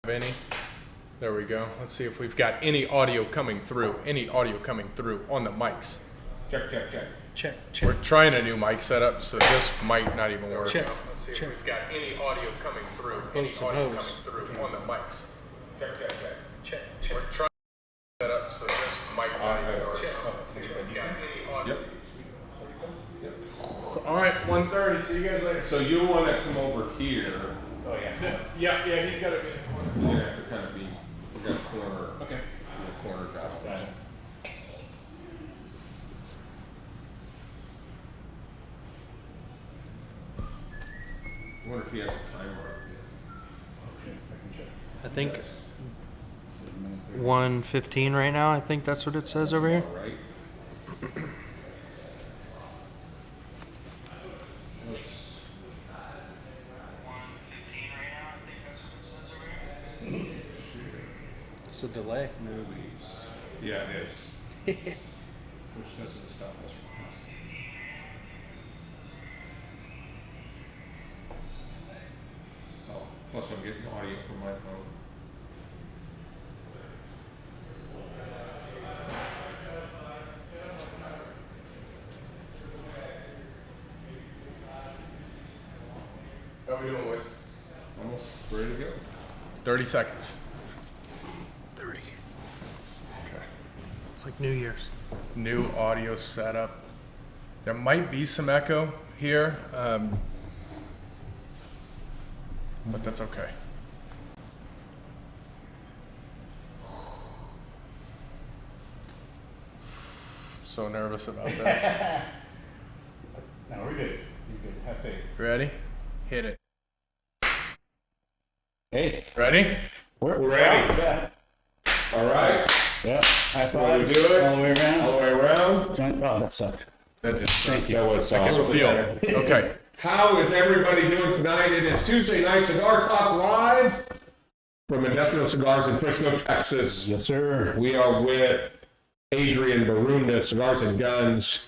Any? There we go. Let's see if we've got any audio coming through. Any audio coming through on the mics. Check. Check. We're trying a new mic setup, so this might not even work. Check. Let's see Check. if we've got any audio coming through. Any Boats and audio hoes. coming through on the mics. Check. We're trying to set up, so this might not even work. We've got any audio. All right, 1:30. See you guys later. So you want to come over here? Oh yeah. Yeah. He's got to be in the corner. You have to kind of be. We got a corner. Okay. The corner drop. Gotcha. I wonder if he has a timer up here. I think 1:15 right now. I think that's what it says over here. All right. It's a delay. Movies. Yeah, it is. Which doesn't stop us from this. Oh, plus I'm getting audio from my phone. How we doing, boys? Almost ready to go. 30 seconds. 30. Okay. It's like New Year's. New audio setup. There might be some echo here, but that's okay. So nervous about this. No, we're good. You're good. Have faith. Ready? Hit it. Hey, Ready? we're ready. Yeah. All right. Yeah. High Want five. to do it? All the way around. All the way around. Oh, that sucked. That is Thank you. That was I a little can bit feel. better. Okay. How is everybody doing tonight? It is Tuesday night Cigar Talk live from Industrial Cigars in Frisco, Texas. Yes, sir. We are with Adrian Barunda, Cigars and Guns.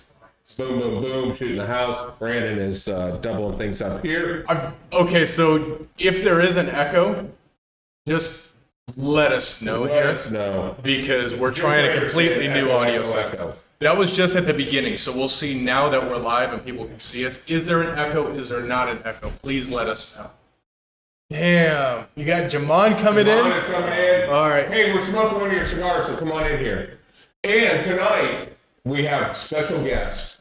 Boom, boom, boom, shooting the house. Brandon is doubling things up here. Okay, so if there is an echo, just let us know Let here. us know. Because we're trying a completely new audio setup. That was just at the beginning, so we'll see now that we're live and people can see us. Is there an echo? Is there not an echo? Please let us know. Damn, you got Jamon coming John in? is coming in. All right. Hey, we're smoking one of your cigars, so come on in here. And tonight, we have special guest,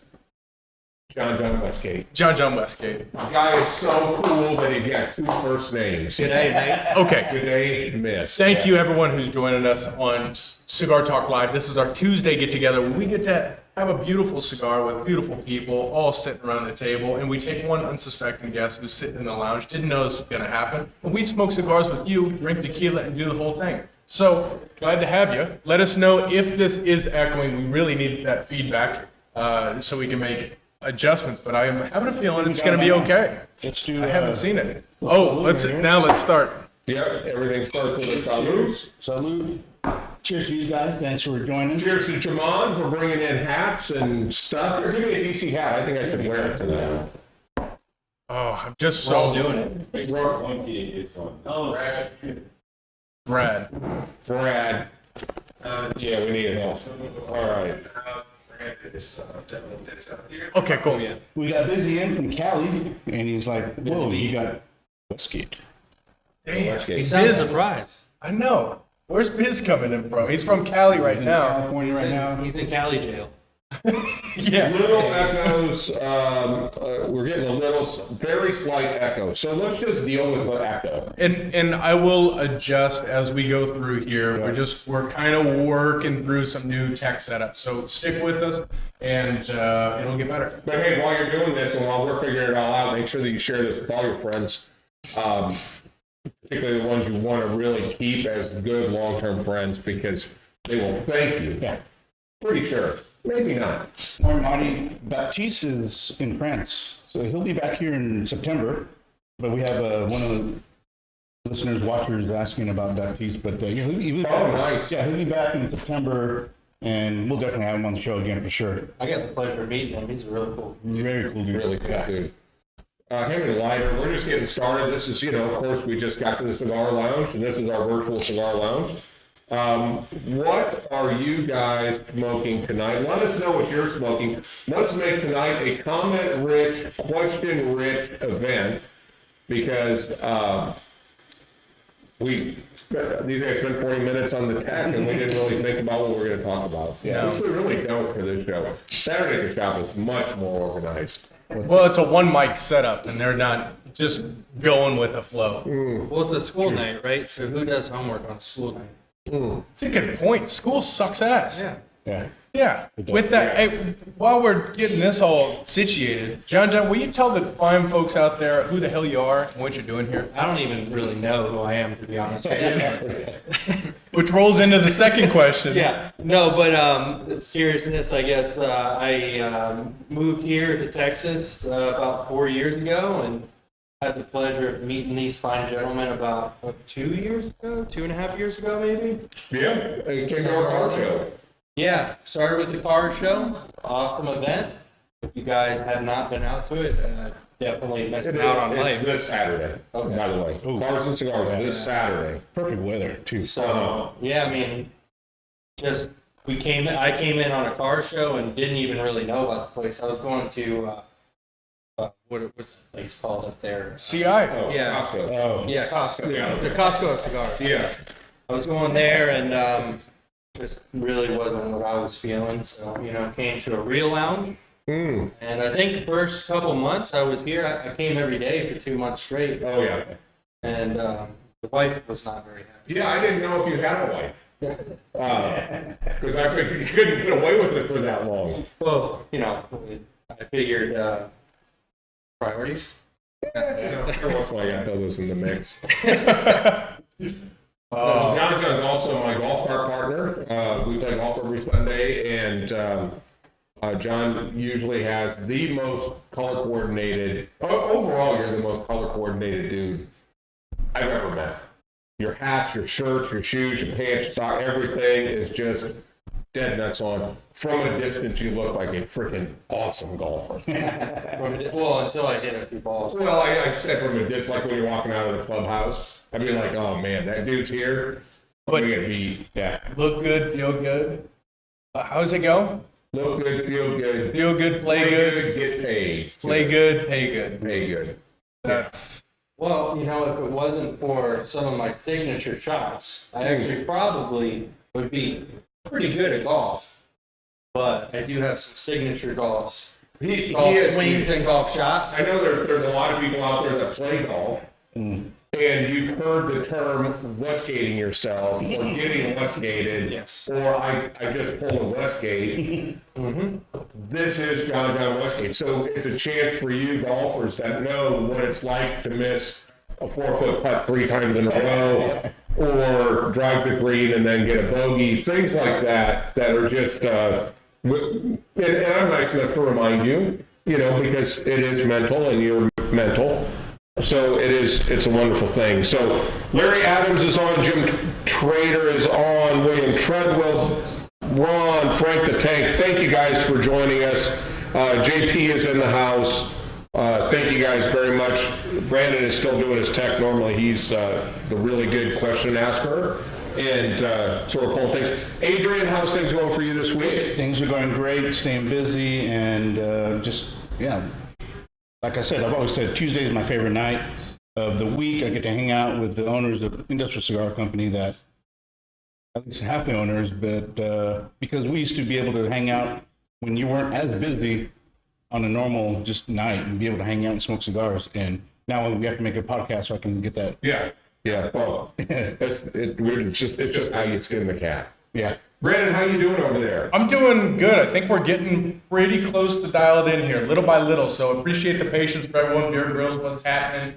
John Westgate. John Westgate. The guy is so cool that he's got two first names. Good day, mate. Okay. Good day, miss. Thank you, everyone who's joining us on Cigar Talk Live. This is our Tuesday get together where we get to have a beautiful cigar with beautiful people all sitting around the table, and we take one unsuspecting guest who's sitting in the lounge, didn't know this was going to happen, and we smoke cigars with you, drink tequila, and do the whole thing. So glad to have you. Let us know if this is echoing. We really need that feedback so we can make adjustments, but I am having a feeling it's going to be okay. Let's do. I haven't seen it. Oh, let's start. Yep, everything starts with a salute. Salute. Cheers to you guys. Thanks for joining. Cheers to Jamon for bringing in hats and stuff. Or give me a DC hat. I think I should wear it tonight. Oh, I'm just We're all so doing it. Big rock monkey is on. Oh, Brad. Brad. Yeah, we need help. All right. Okay, cool. we got Busy in from Cali, and he's like, "Whoa, you got Westgate." Damn, Let's get He it. sounds surprised. I know. Where's Biz coming in from? He's from Cali right now. California right now. He's in Cali jail. Yeah. Little echoes. We're getting a little, very slight echo. So let's just deal with the echo. And I will adjust as we go through here. We're kind of working through some new tech setup. So stick with us and it'll get better. But hey, while you're doing this and while we're figuring it all out, make sure that you share this with all your friends, particularly the ones you want to really keep as good long-term friends, because they will thank you. Yeah. Pretty sure. Maybe not. Marty Baptiste is in France, so he'll be back here in September. But we have one of the listeners, watchers, asking about Baptiste. But yeah, he'll be back. Oh, nice. Yeah, he'll be back in September, and we'll definitely have him on the show again for sure. I got the pleasure of meeting him. He's really cool. Very cool dude. Really cool, dude. Henry Lighter. We're just getting started. This is, of course, we just got to the cigar lounge, and this is our virtual cigar lounge. What are you guys smoking tonight? Let us know what you're smoking. Let's make tonight a comment-rich, question-rich event, because these guys spent 40 minutes on the tech, and we didn't really think about what we're going to talk about. Yeah. Which we really don't for this show. Saturday at the shop is much more organized. Well, it's a one mic setup, and they're not just going with the flow. Well, it's a school night, right? So who does homework on school night? It's a good point. School sucks ass. Yeah. Yeah. Yeah. With that, hey, while we're getting this all situated, John, will you tell the fine folks out there who the hell you are and what you're doing here? I don't even really know who I am, to be honest with you. Which rolls into the second question. Yeah, no, but seriousness, I guess I moved here to Texas about 4 years ago and had the pleasure of meeting these fine gentlemen about 2 years ago, 2.5 years ago, maybe. Yeah, it came to our car show. Yeah, started with the car show, awesome event. If you guys have not been out to it, definitely missing out on It's life. this Saturday, Okay. by the way. Cars and Cigars this Saturday. Perfect weather too. So yeah, I mean, just I came in on a car show and didn't even really know about the place. I was going to what it was the place called up there. CI. Oh, Yeah. Costco. Oh, Yeah, Costco. Yeah. The Costco of cigars. Yeah. I was going there and just really wasn't what I was feeling. So came to a real lounge. Mm. And I think the first couple months I was here, I came every day for 2 months straight. Oh, yeah. And the wife was not very happy. Yeah, I didn't know if you had a wife. Because I figured you couldn't get away with it for that long. Well, I figured priorities. Every once in a while, you gotta throw those in the mix. John's also my golf cart partner. We play golf every Sunday, and John usually has the most color coordinated. Overall, you're the most color coordinated dude I've ever met. Your hats, your shirts, your shoes, your pants, your socks, everything is just dead nuts on. From a distance, you look like a freaking awesome golfer. Well, until I hit a few balls. Well, I said from a distance, like when you're walking out of the clubhouse, I'd be like, oh man, that dude's here. But- We're gonna be, yeah. Look good, feel good. How's it go? Look good, feel good. Feel good, play good, get paid. play good, pay good. Pay good. That's Well, if it wasn't for some of my signature shots, I actually probably would be pretty good at golf. But I do have some signature golf swings and golf shots. I know there's a lot of people out there that play golf, and you've heard the term Westgating yourself, or getting Westgated, Yes. or I just pulled a Westgate. This is John Westgate. So it's a chance for you golfers that know what it's like to miss a 4-foot putt 3 times in a row, or drive the green and then get a bogey, things like that are just, and I'm nice enough to remind you, because it is mental and you're mental. So it's a wonderful thing. So Larry Adams is on, Jim Trader is on, William Treadwell, Ron, Frank the Tank. Thank you guys for joining us. JP is in the house. Thank you guys very much. Brandon is still doing his tech. Normally he's the really good question asker. And so we're pulling things. Adrian, how's things going for you this week? things are going great, staying busy, and like I said, I've always said Tuesday is my favorite night of the week. I get to hang out with the owners of Industrial Cigar Company, that at least half the owners, but because we used to be able to hang out when you weren't as busy on a normal just night and be able to hang out and smoke cigars. And now we have to make a podcast so I can get that. Yeah. Well, it's just how you skin the cat. Yeah. Brandon, how you doing over there? I'm doing good. I think we're getting pretty close to dial it in here, little by little. So appreciate the patience for everyone. Beer Grylls, what's happening?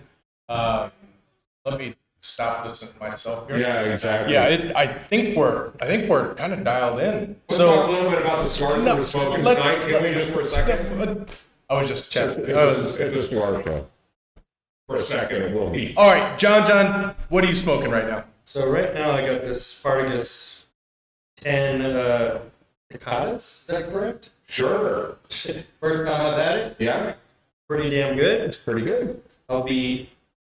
Let me stop listening to myself here. Yeah, exactly. Yeah, I think we're kind of dialed in. Let's talk a So little bit about the cigars that we're smoking tonight. Can we just for a second? I was just checking. It's a cigar show. For a second, it will be. All right, John, what are you smoking right now? So right now I got this Spartacus 10 Picadas. Is that correct? Sure. First time I've had it. Yeah. pretty damn good. It's pretty good. I'll be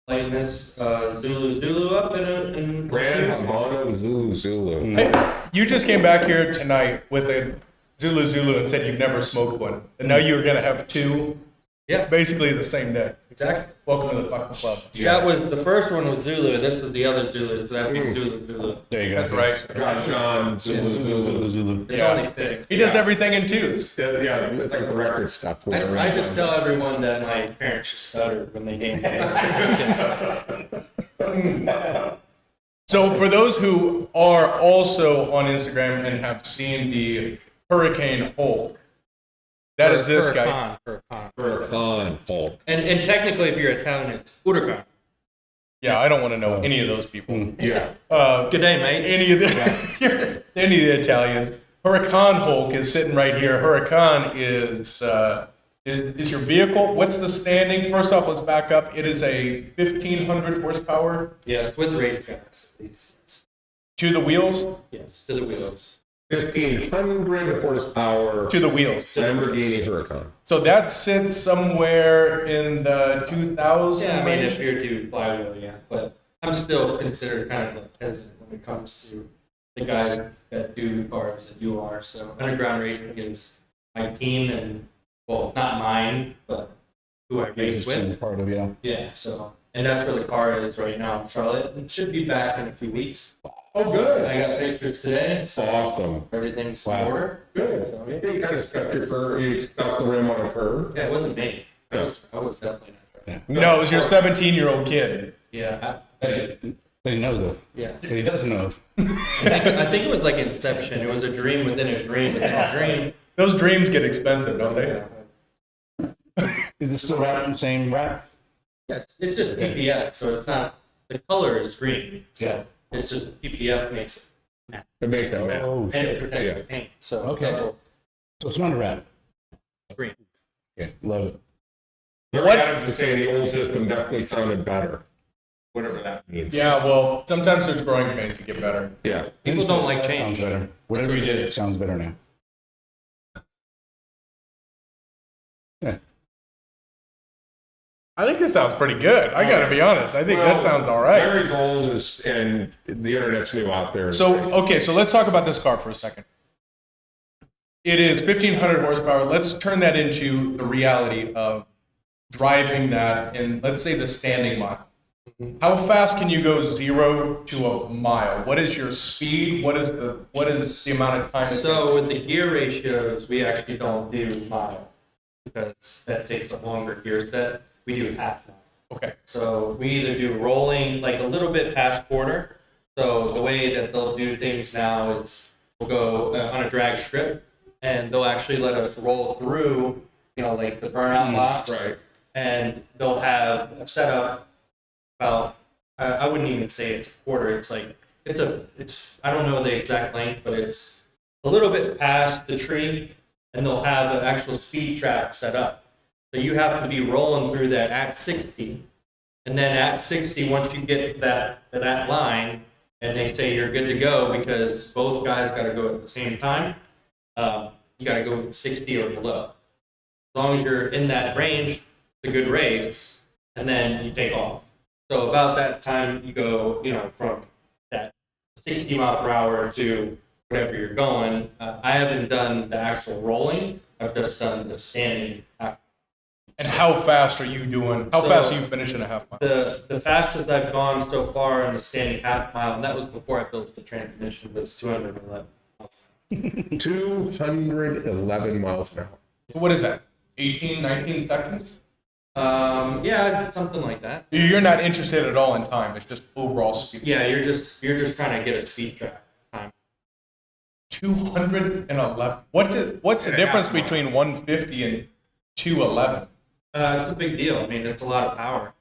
lighting this Zulu up in Grand Habano Zulu. Hey, you just came back here tonight with a Zulu and said you've never smoked one. And now you're going to have two Yeah, basically the same day. exactly. Welcome to the fucking club. That was the first one was Zulu. This is the other Zulu. So that'd be Zulu. There you go. That's right. Josh John, Zulu. Zulu. It's Yeah. only fitting. He does everything in twos. Yeah, it's like the record stuff. I just tell everyone that my parents just stuttered when they came to So for those who are also on Instagram and have seen the Hurricane Hulk, that is this guy. Huracan Hulk. And technically, if you're Italian, it's Huracan. Yeah, I don't want to know any of those people. Yeah. Good day, mate. Any of the any of the Italians. Huracan Hulk is sitting right here. Huracan is your vehicle. What's the standing? First off, let's back up. It is a 1,500 horsepower Yes, with race cars. Please. to the wheels. Yes, to the wheels. 1,500 horsepower To the wheels. Lamborghini Huracan. So that sits somewhere in the 2000 Yeah, I mean, range. if you're doing flywheel, yeah. But I'm still considered kind of hesitant when it comes to the guys that do cars that you are. So underground racing is my team and, well, not mine, but who I race with. Part of, yeah. Yeah, so, and that's where the car is right now in Charlotte. It should be back in a few weeks. Oh, good. I got pictures today, so Awesome. everything's in Wow. order. Good. So, yeah. You kind of stuffed your curve, you stuffed the rim on a curve. Yeah, it wasn't me. I was definitely not right. No, it was your 17-year-old kid. Yeah, That he knows of. yeah. That he doesn't know of. I think it was like Inception. It was a dream within a dream within a dream. Those dreams get expensive, don't they? Is it still wrapped, same wrap? Yes, it's just PPF, so it's not, the color is green. So Yeah. it's just PPF makes it, It makes it matte. Oh, and it shit. protects Yeah. the paint. So Okay. So it's not a wrap. green. Yeah, love it. What? Adams is saying the old system definitely sounded better. Whatever that means. Yeah, well, sometimes there's growing pains that get better. Yeah. People don't like That change. Sounds better. Whatever you did, it sounds better now. Yeah. I think this sounds pretty good. I gotta be honest. I think that sounds all right. Larry Gold is, and the internet's new out there. So, okay, so let's talk about this car for a second. It is 1,500 horsepower. Let's turn that into the reality of driving that in, let's say, the standing mile. How fast can you go 0 to a mile? What is your speed? What is the amount of time it So takes? with the gear ratios, we actually don't do mile because that takes a longer gear set. We do half mile. Okay. So we either do rolling like a little bit past quarter. So the way that they'll do things now is we'll go on a drag strip and they'll actually let us roll through, like the burnout box. Right. And they'll have a setup about, I wouldn't even say it's a quarter. It's like, I don't know the exact length, but it's a little bit past the tree and they'll have an actual speed trap set up. So you have to be rolling through that at 60. And then at 60, once you get to that line, and they say you're good to go because both guys got to go at the same time, you got to go 60 or below. As long as you're in that range, it's a good race, and then you take off. So about that time, you go, from that 60 mile per hour to whatever you're going. I haven't done the actual rolling. I've just done the standing after. And how fast are you doing? How So- fast are you finishing a half mile? The fastest I've gone so far in the standing half mile, and that was before I built the transmission, was 211 miles. 211 miles an hour. So what is that? 18, 19 seconds? Yeah, something like that. You're not interested at all in time. It's just overall speed. Yeah, you're just trying to get a speed trap time. 211. What's the And a difference half mile. between 150 and 211? It's a big deal. I mean, it's a lot of power.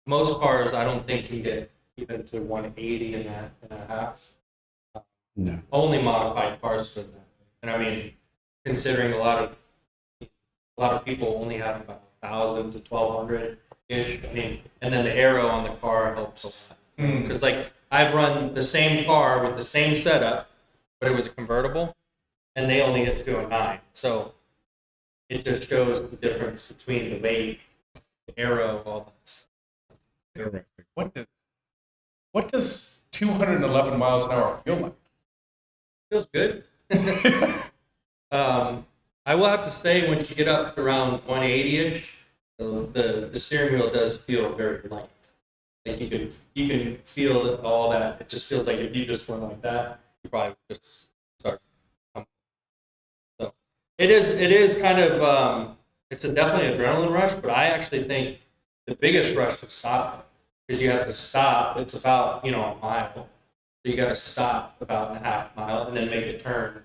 Most cars, I don't think can get even to 180 and a half. No. Only modified cars for that. And I mean, considering a lot of people only have about 1,000 to 1,200 ish. I mean, and then the aero on the car helps a lot. Because like I've run the same car with the same setup, but it was a convertible, and they only get 209. So it just shows the difference between the weight, the aero, all that stuff. Interesting. What does 211 miles an hour feel like? Feels good. I will have to say, once you get up to around 180ish, the steering wheel does feel very light. Like you can feel all that. It just feels like if you just went like that, you probably would just start. So it is kind of it's definitely adrenaline rush, but I actually think the biggest rush is stopping, because you have to stop. It's about a mile, so you got to stop about a half mile and then make a turn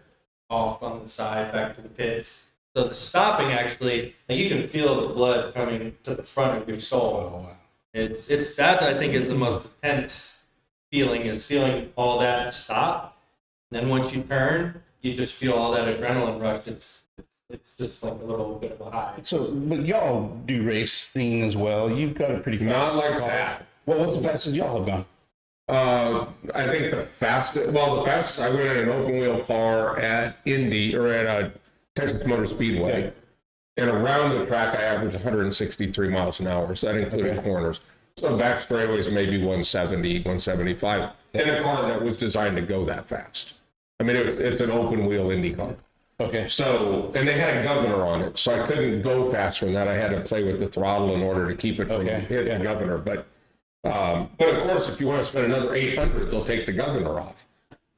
off on the side back to the pits. So the stopping actually, like, you can feel the blood coming to the front of your soul. Oh, wow. It's that I think is the most intense feeling, is feeling all that stop. And then once you turn, you just feel all that adrenaline rush. It's just like a little bit of a high. So, but y'all do racing as well. You've got a pretty fast. Not like that. What's the fastest y'all have gone? I think the fastest I went in an open wheel car at Indy, or at a Texas Motor Speedway. Okay. And around the track, I averaged 163 miles an hour. So that included Okay. corners. So back straightaways, maybe 170, 175. In a car that was designed to go that fast. I mean, it's an open wheel Indy car. Okay. So, and they had a governor on it. So I couldn't go faster than that. I had to play with the throttle in order to keep it from Okay, hitting yeah. the governor. But of course, if you want to spend another 800, they'll take the governor off.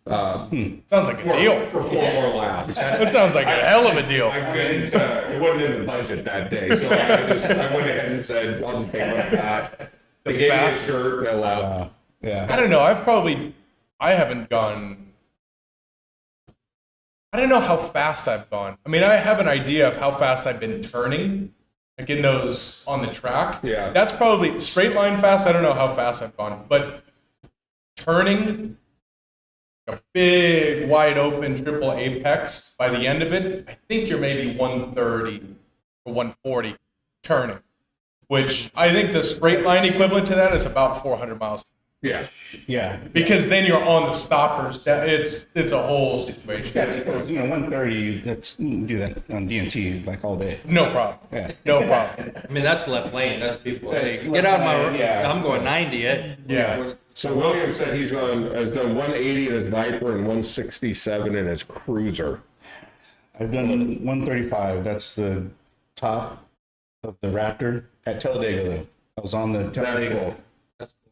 Sounds like a deal. For 4 more laps. That sounds like a hell of a deal. I couldn't, it wasn't in the budget that day, so I went ahead and said, I'll just take one of that. They gave me a fast- shirt and a left. I Yeah. don't know. I haven't gone. I don't know how fast I've gone. I mean, I have an idea of how fast I've been turning, like in those on the track. Yeah. That's probably straight line fast. I don't know how fast I've gone, but turning a big, wide open triple apex, by the end of it, I think you're maybe 130 or 140 turning, which I think the straight line equivalent to that is about 400 miles. Yeah. Yeah. Because then you're on the stoppers. It's a whole situation. Yeah, because, 130, that's, you can do that on DMT like all day. No problem. Yeah. No problem. I mean, that's left lane. That's people. That's Hey, get out of my left lane, yeah. I'm going 90. Yeah. So William said has done 180 in his Viper and 167 in his Cruiser. I've done 135. That's the top of the Raptor at Talladega, though. I was on the Talladega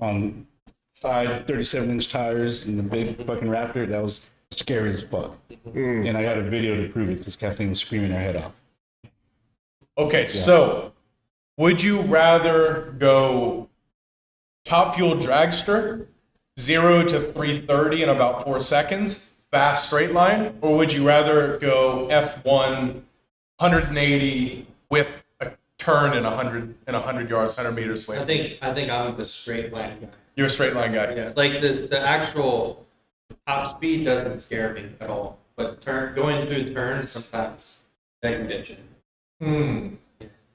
on side 37-inch tires and the big fucking Raptor. That was scary as fuck. And I got a video to prove it because Kathleen was screaming her head off. Okay, so would you rather go top fuel dragster, 0 to 330 in about 4 seconds, fast straight line, or would you rather go F1 180 with a turn in 100 yards, 100 meters I away? think I'm the straight line guy. You're a straight line guy. Yeah, like the actual top speed doesn't scare me at all, but going through turns sometimes that can get you.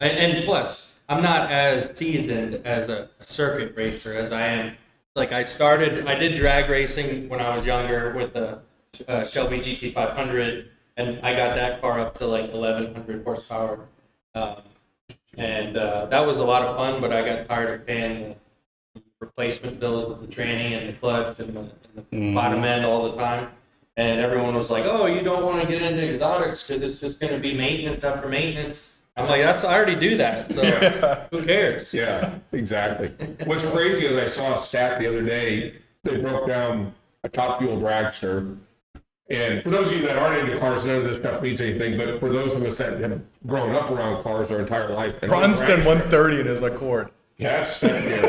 And plus, I'm not as seasoned as a circuit racer as I am. Like I did drag racing when I was younger with the Shelby GT500, and I got that car up to like 1100 horsepower. And that was a lot of fun, but I got tired of paying the replacement bills with the tranny and the clutch and the bottom end all the time. And everyone was like, "Oh, you don't want to get into exotics because it's just going to be maintenance after maintenance." I'm like, I already do that, so who cares? Yeah, exactly. What's crazy is I saw a stat the other day. They broke down a top fuel dragster. And for those of you that aren't into cars, none of this stuff means anything. But for those of us that have grown up around cars our entire life, and Ron's done 130 in his Accord. that's scary.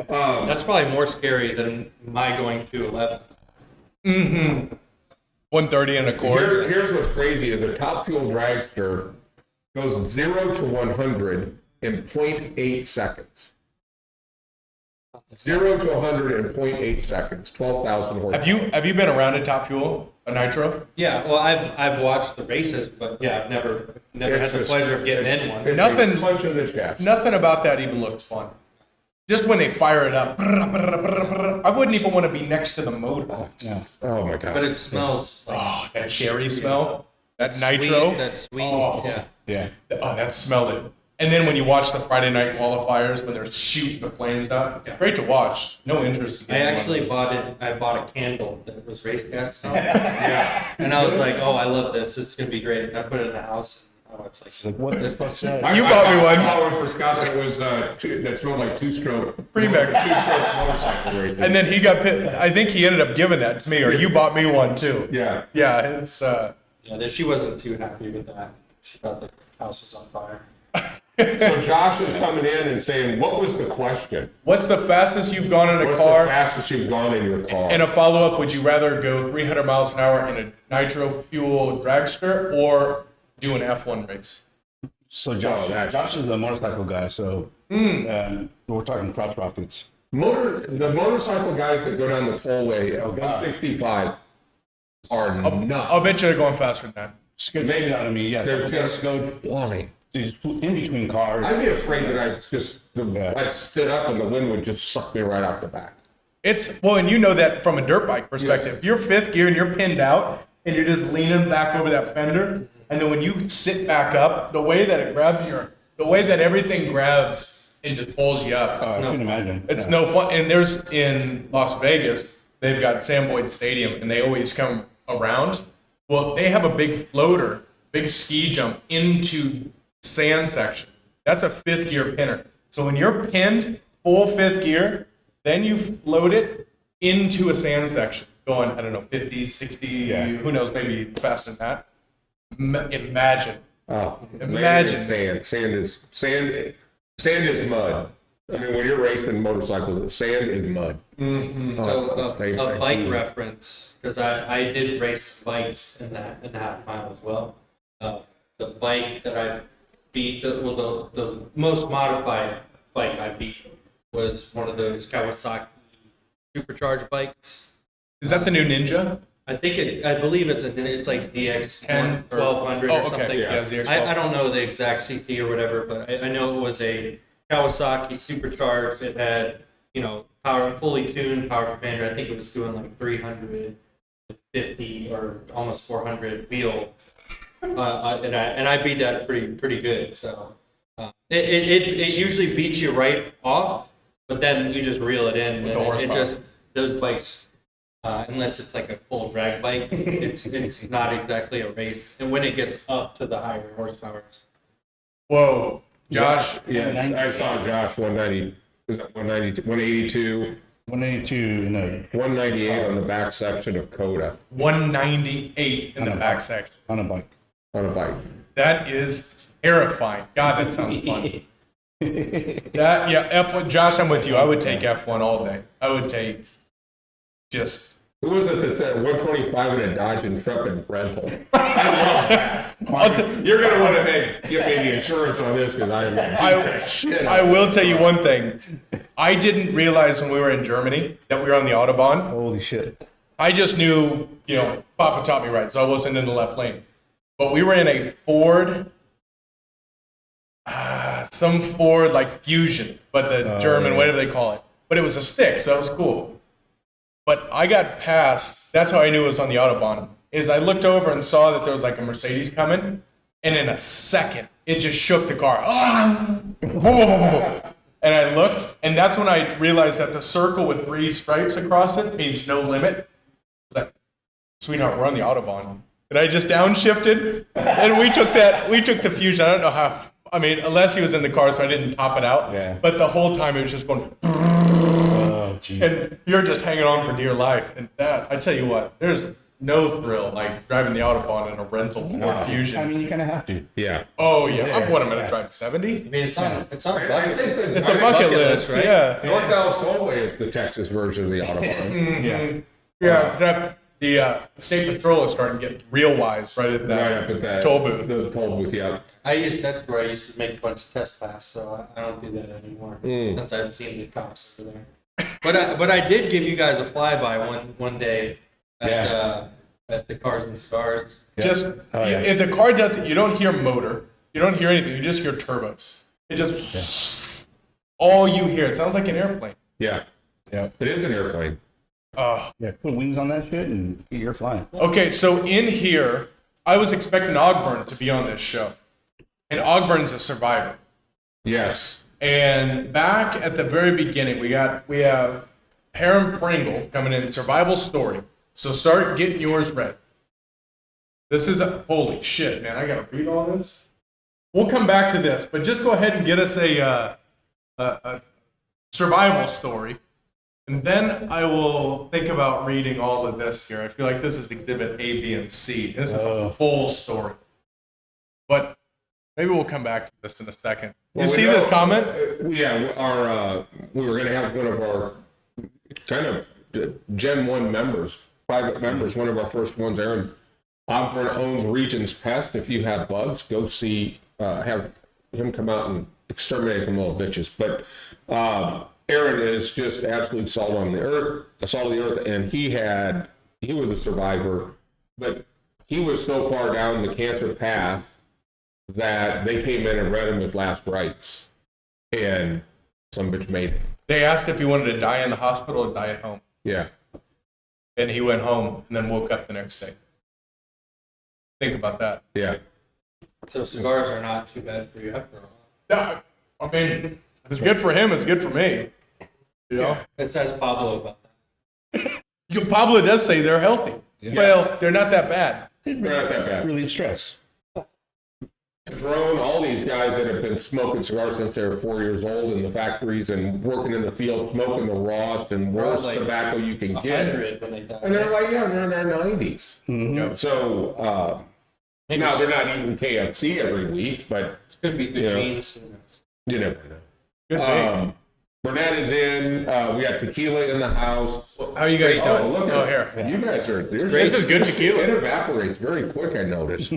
That's probably more scary than my going to 11. 130 in Accord. Here's what's crazy is a top fuel dragster goes 0 to 100 in 0.8 seconds. 0 to 100 in 0.8 seconds, 12,000 horsepower. Have you been around a top fuel, a nitro? Yeah, well, I've watched the races, but yeah, I've never had the pleasure of getting in one. It's Nothing- a punch in the chest. Nothing about that even looks fun. Just when they fire it up, I wouldn't even want to be next to the motor. Yeah. Oh my God. But it smells like Oh, that cherry smell. That nitro. Sweet, that's sweet. Oh. Yeah. Yeah. Oh, that smelled it. And then when you watch the Friday night qualifiers, when they're shooting the flames down, great to watch. No interest. I actually bought it. I bought a candle that was race gas on. Yeah. And I was like, oh, I love this. This is gonna be great. And I put it in the house. And my wife's like, She's like, what the fuck's that? You bought me one. I bought one for Scott that was that smelled like two-stroke. Premix. Two-stroke motorcycle racing. And then he got pit. I think he ended up giving that to me, or you bought me one too. Yeah. Yeah, it's. yeah, she wasn't too happy with that. She thought the house was on fire. So Josh is coming in and saying, what was the question? What's the fastest you've gone in a What's car? the fastest you've gone in your car? And a follow-up, would you rather go 300 miles an hour in a nitro fuel dragster or do an F1 race? So Josh is the motorcycle guy, so we're talking crotch rockets. The motorcycle guys that go down the tollway at 165 are nuts. I'll bet you they're going faster than that. Maybe not. I mean, yeah, They're they'll just flying. just in between cars. I'd be afraid that I'd sit up and the wind would just suck me right off the back. It's, well, and you know that from a dirt bike perspective. You're fifth gear and you're pinned out and you're just leaning back over that fender. And then when you sit back up, the way that it grabs the way that everything grabs and just pulls you up. I can imagine. It's no fun. And there's in Las Vegas, they've got Sam Boyd Stadium and they always come around. Well, they have a big floater, big ski jump into sand section. That's a fifth gear pinner. So when you're pinned full fifth gear, then you float it into a sand section going, I don't know, 50, 60, who knows, maybe faster than that. Imagine. Oh, Imagine. Sand is mud. I mean, when you're racing motorcycles, sand is mud. Mm-hmm. So it's the same a thing. bike reference, because I did race bikes in the half mile as well. The bike that I beat, the most modified bike I beat was one of those Kawasaki supercharged bikes. Is that the new Ninja? I believe it's like DX 10 or 1200 Oh, or okay. something. Yeah, ZX12. I don't know the exact CC or whatever, but I know it was a Kawasaki supercharged. It had, fully tuned power commander. I think it was doing like 350 or almost 400 wheel, and I beat that pretty good. So it usually beats you right off, but then you just reel it in. With the And horsepower. those bikes. Unless it's like a full drag bike, it's not exactly a race. And when it gets up to the higher horsepower, Whoa. Josh. Yeah, I saw Josh 190. Was that 190? 182? 182 in a 198 on the back section of Coda 198 in the back section. on a bike. on a bike. That is terrifying. God, that sounds fun. F1. Josh, I'm with you. I would take F1 all day. I would take just. Who was it that said 125 in a Dodge Intrepid rental? You're gonna want to give me the insurance on this because I will tell you one thing. I didn't realize when we were in Germany that we were on the Autobahn. Holy shit. I just knew, Papa taught me right, so I wasn't in the left lane. But we were in a Ford, some Ford like Fusion, but the German, whatever they call it. But it was a stick, so that was cool. But I got past, that's how I knew it was on the Autobahn, is I looked over and saw that there was like a Mercedes coming, and in a second, it just shook the car. And I looked, and that's when I realized that the circle with 3 stripes across it means no limit. Like, sweetheart, we're on the Autobahn. And I just downshifted, and we took the Fusion. I don't know how, unless he was in the car, so I didn't top it out. Yeah. But the whole time it was just going, Oh, geez. and you're just hanging on for dear life. And that, I tell you what, there's no thrill like driving the Autobahn in a rental Ford Fusion. You kind of have to. Yeah. Oh yeah, I'm gonna drive 70. it's on I bucket think list. It's a bucket list, right? yeah. North Dallas Tollway is the Texas version of the Autobahn. Yeah, the state patrol is starting to get real wise right at Right that up at that toll booth. The toll booth, yeah. That's where I used to make a bunch of test pass, so I don't do that anymore since I've seen the cops over there. But I did give you guys a flyby one day at the Cars and Cigars. Just if the car does it, you don't hear motor, you don't hear anything, you just hear turbos. It just all you hear. It sounds like an airplane. Yeah. Yeah. It is an airplane. Yeah. Put wings on that shit and you're flying. Okay, so in here, I was expecting Ogburn to be on this show, and Ogburn's a survivor. Yes. And back at the very beginning, we have Harem Pringle coming in, survival story. So start getting yours ready. This is holy shit, man! I gotta read all this. We'll come back to this, but just go ahead and get us a survival story, and then I will think about reading all of this here. I feel like this is Exhibit A, B, and C. This is a full story, but maybe we'll come back to this in a second. You see this comment? Yeah, we were going to have one of our kind of Gen 1 members, private members, one of our first ones, Aaron Ogburn owns Regions Pest. If you have bugs, go see, have him come out and exterminate them little bitches. But Aaron is just absolutely salt of the earth, and he was a survivor, but he was so far down the cancer path that they came in and read him his last rites, and some bitch made it. They asked if he wanted to die in the hospital or die at home. Yeah. And he went home and then woke up the next day. Think about that. Yeah. So cigars are not too bad for you after all. Yeah, I mean, if it's good for him, it's good for me. You know? It says Pablo about that. Pablo does say they're healthy. Yeah. Well, they're not that bad. They're not that bad. Relieve stress. Drone, all these guys that have been smoking cigars since they were 4 years old in the factories and working in the field, smoking the rawest and worst Like tobacco you can get. 100 when they die. And they're like, yeah, they're in their 90s. Yep. So, now they're not eating KFC every week, but Could be good Yeah. genes. you never know. Good thing. Burnett is in. We got tequila in the house. How you guys doing? Look Oh, at here. You guys are. This is good tequila. It evaporates very quick, I noticed.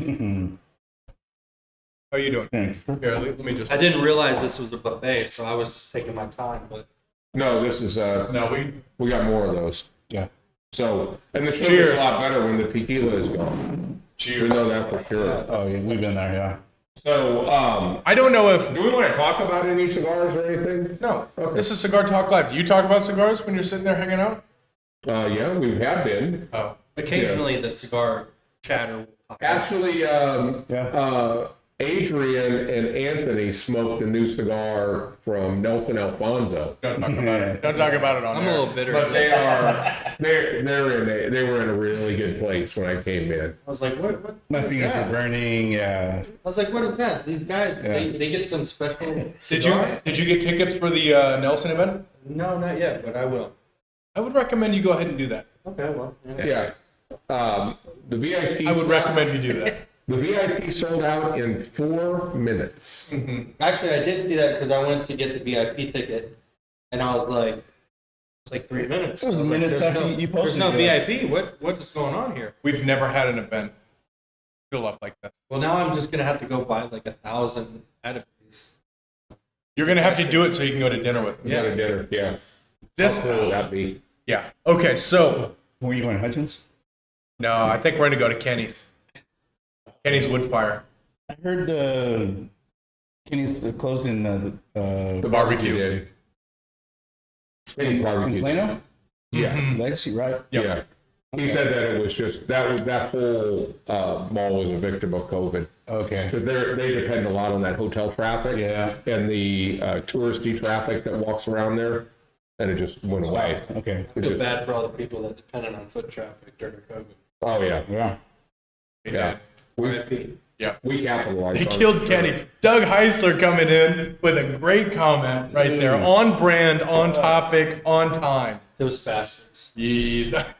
How you doing? Here, let me just. I didn't realize this was a buffet, so I was taking my time. But No, this is. No, We got more of those. Yeah. So, and the show Cheers. gets a lot better when the tequila is gone. We know that for sure. Oh, yeah, we've been there, yeah. So, I don't know if. do we want to talk about any cigars or anything? No. Okay. This is Cigar Talk Live. Do you talk about cigars when you're sitting there hanging out? Yeah, we have been. Oh. occasionally the cigar chatter will pop up. Actually, Yeah. Adrian and Anthony smoked a new cigar from Nelson Alfonso. Don't talk about it. Don't talk about it on I'm air. a little bitter. But they were in a really good place when I came in. I was like, what My is fingers that? were burning, yeah. I was like, what is that? These guys, they get some special Did cigar? you get tickets for the Nelson event? No, not yet, but I will. I would recommend you go ahead and do that. Okay, well. Yeah. The VIP. I would recommend you do that. The VIP sold out in 4 minutes. Actually, I did see that because I went to get the VIP ticket, and I was like, it's like 3 minutes. It was I like, minutes there's after no, you posted There's no it. VIP. What is going on here? We've never had an event fill up like that. Well, now I'm just gonna have to go buy like 1,000 at a piece. You're gonna have to do it so you can go to dinner with me. Yeah. Got a dinner. Yeah. This. How cool would that be? Yeah. Okay. So Were you going Hutchins? no, I think we're gonna go to Kenny's. Kenny's Woodfire. I heard Kenny's closed in The barbecue. did. Kenny's in barbecue. Plano? Yeah. Legacy, right? Yep. Yeah. He said that it was just that whole mall was a victim of COVID Okay. because they depend a lot on that hotel traffic Yeah. and the touristy traffic that walks around there, and it just went away. Okay. I feel bad for all the people that depended on foot traffic during COVID. Oh yeah, Yeah. yeah. RIP. We capitalized. He on it. killed Kenny. Doug Heisler coming in with a great comment right there. On brand, on topic, on time. Those bastards. Yeah.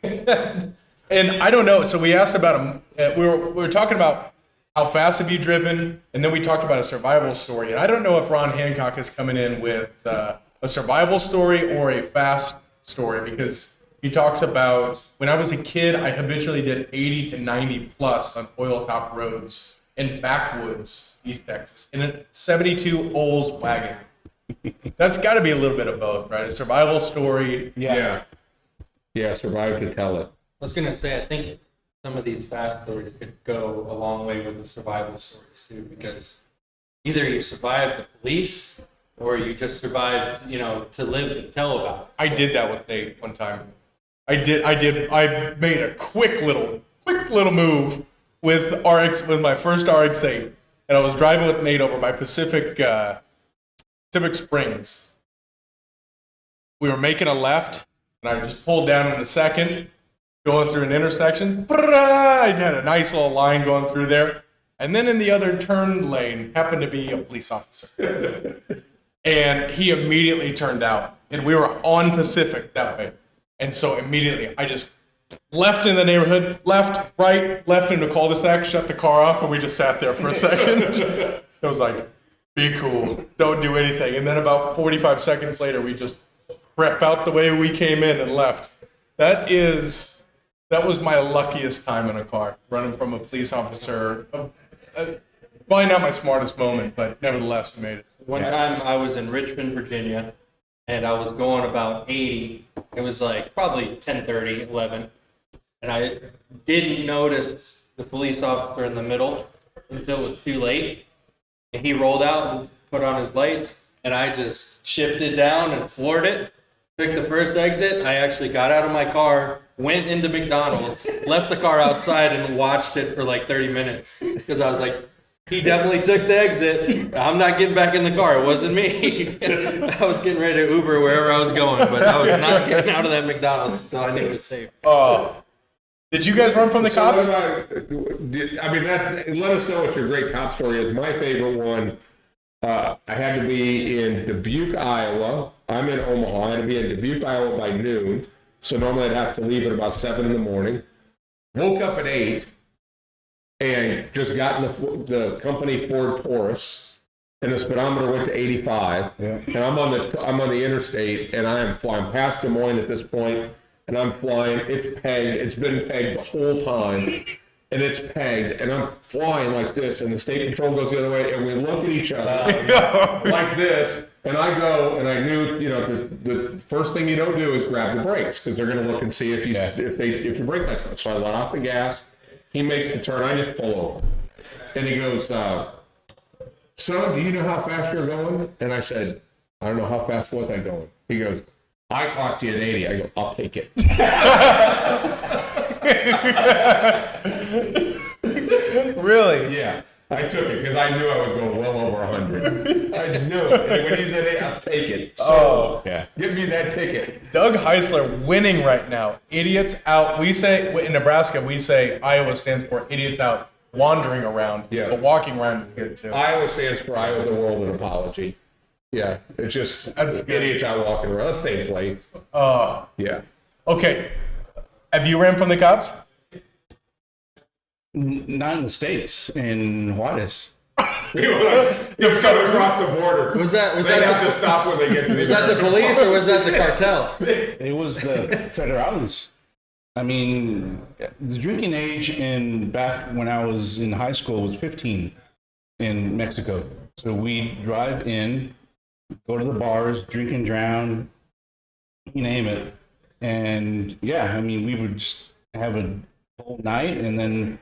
And I don't know. So we asked about him. We were talking about how fast have you driven, and then we talked about a survival story. And I don't know if Ron Hancock is coming in with a survival story or a fast story, because he talks about when I was a kid, I habitually did 80 to 90 plus on oil top roads in backwoods, East Texas, in a 72 Olds wagon. That's got to be a little bit of both, right? A survival story. Yeah. Yeah, survive to tell it. I was gonna say, I think some of these fast stories could go a long way with the survival stories too, because either you survive the police or you just survive, to live and tell about it. I did that with Nate one time. I made a quick little move with my first RX-8, and I was driving with Nate over by Pacific Springs. We were making a left, and I just pulled down in a second, going through an intersection. I had a nice little line going through there. And then in the other turn lane happened to be a police officer. And he immediately turned out. And we were on Pacific that way. And so immediately I just left in the neighborhood, left, right, left into cul-de-sac, shut the car off, and we just sat there for a second. It was like, be cool, don't do anything. And then about 45 seconds later, we just crept out the way we came in and left. That was my luckiest time in a car, running from a police officer. Probably not my smartest moment, but nevertheless, we made it. One time I was in Richmond, Virginia, and I was going about 80. It was like probably 10:30, 11. And I didn't notice the police officer in the middle until it was too late. And he rolled out and put on his lights, and I just shifted down and floored it. Took the first exit. I actually got out of my car, went into McDonald's, left the car outside, and watched it for like 30 minutes. Because I was like, he definitely took the exit. I'm not getting back in the car. It wasn't me. I was getting ready to Uber wherever I was going, but I was not getting out of that McDonald's until I knew it was safe. Did you guys run from the cops? Let us know what your great cop story is. My favorite one, I had to be in Dubuque, Iowa. I'm in Omaha. I had to be in Dubuque, Iowa by noon. So normally I'd have to leave at about 7 in the morning. Woke up at 8 and just got in the company Ford Taurus, and the speedometer went to 85. Yeah. And I'm on the interstate, and I am flying past Des Moines at this point, and I'm flying. It's pegged. It's been pegged the whole time, and it's pegged, and I'm flying like this, and the state patrol goes the other way, and we look at each other like this. And I go, and I knew, the first thing you don't do is grab the brakes, because they're going to look and see if your brake light's going. So I let off the gas. He makes the turn. I just pull over, and he goes, "Son, do you know how fast you're going?" And I said, "I don't know, how fast was I going?" He goes, "I clocked you at 80." I go, "I'll take it." Really? Yeah. I took it because I knew I was going well over 100. I knew it. And when he said, "Hey, I'll take it." So, give me that ticket. Doug Heisler winning right now. Idiots out. We say, in Nebraska, we say Iowa stands for idiots out wandering around. Yeah. But walking around is good too. Iowa stands for I owe the world an apology. Yeah. It's just That's good. idiots out walking around. Same place. Yeah. Okay. Have you ran from the cops? Not in the States, in Juarez. It's coming across the border. Was that They have to stop when they get to the was that the American police or was that the cartel? It was the federales. I mean, the drinking age back when I was in high school was 15 in Mexico. So we drive in, go to the bars, drink and drown, you name it. And yeah, I mean, we would just have a whole night, and then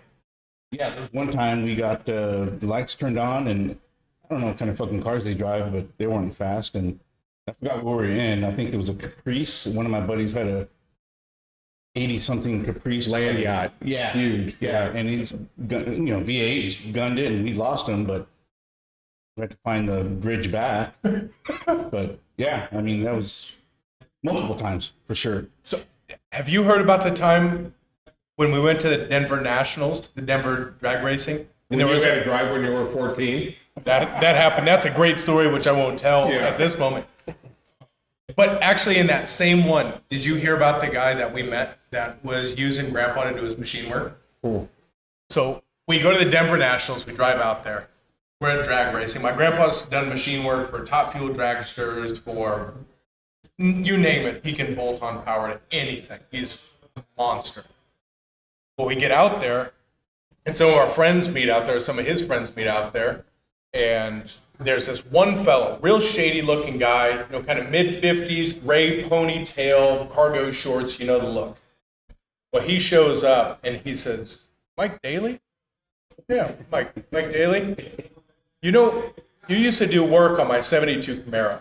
there was one time we got the lights turned on, and I don't know what kind of fucking cars they drive, but they weren't fast, and I forgot where we were in. I think it was a Caprice. One of my buddies had a 80-something Caprice land yacht. Yeah, Huge. yeah, and he's V8 gunned it, and we lost him, but we had to find the bridge back. But yeah, I mean, that was multiple times for sure. So, have you heard about the time when we went to the Denver Nationals, the Denver drag racing? And you had to drive when you were 14? That happened. That's a great story, which I won't tell at this moment. But actually, in that same one, did you hear about the guy that we met that was using Grandpa to do his machine work? Cool. So we go to the Denver Nationals. We drive out there. We're at drag racing. My grandpa's done machine work for Top Fuel dragsters, for you name it. He can bolt on power to anything. He's a monster. But we get out there, and some of our friends meet out there. Some of his friends meet out there, and there's this one fellow, real shady looking guy, kind of mid-50s, gray ponytail, cargo shorts, the look. Well, he shows up and he says, "Mike Daly?" "Yeah, Mike Daly. You used to do work on my 72 Camaro."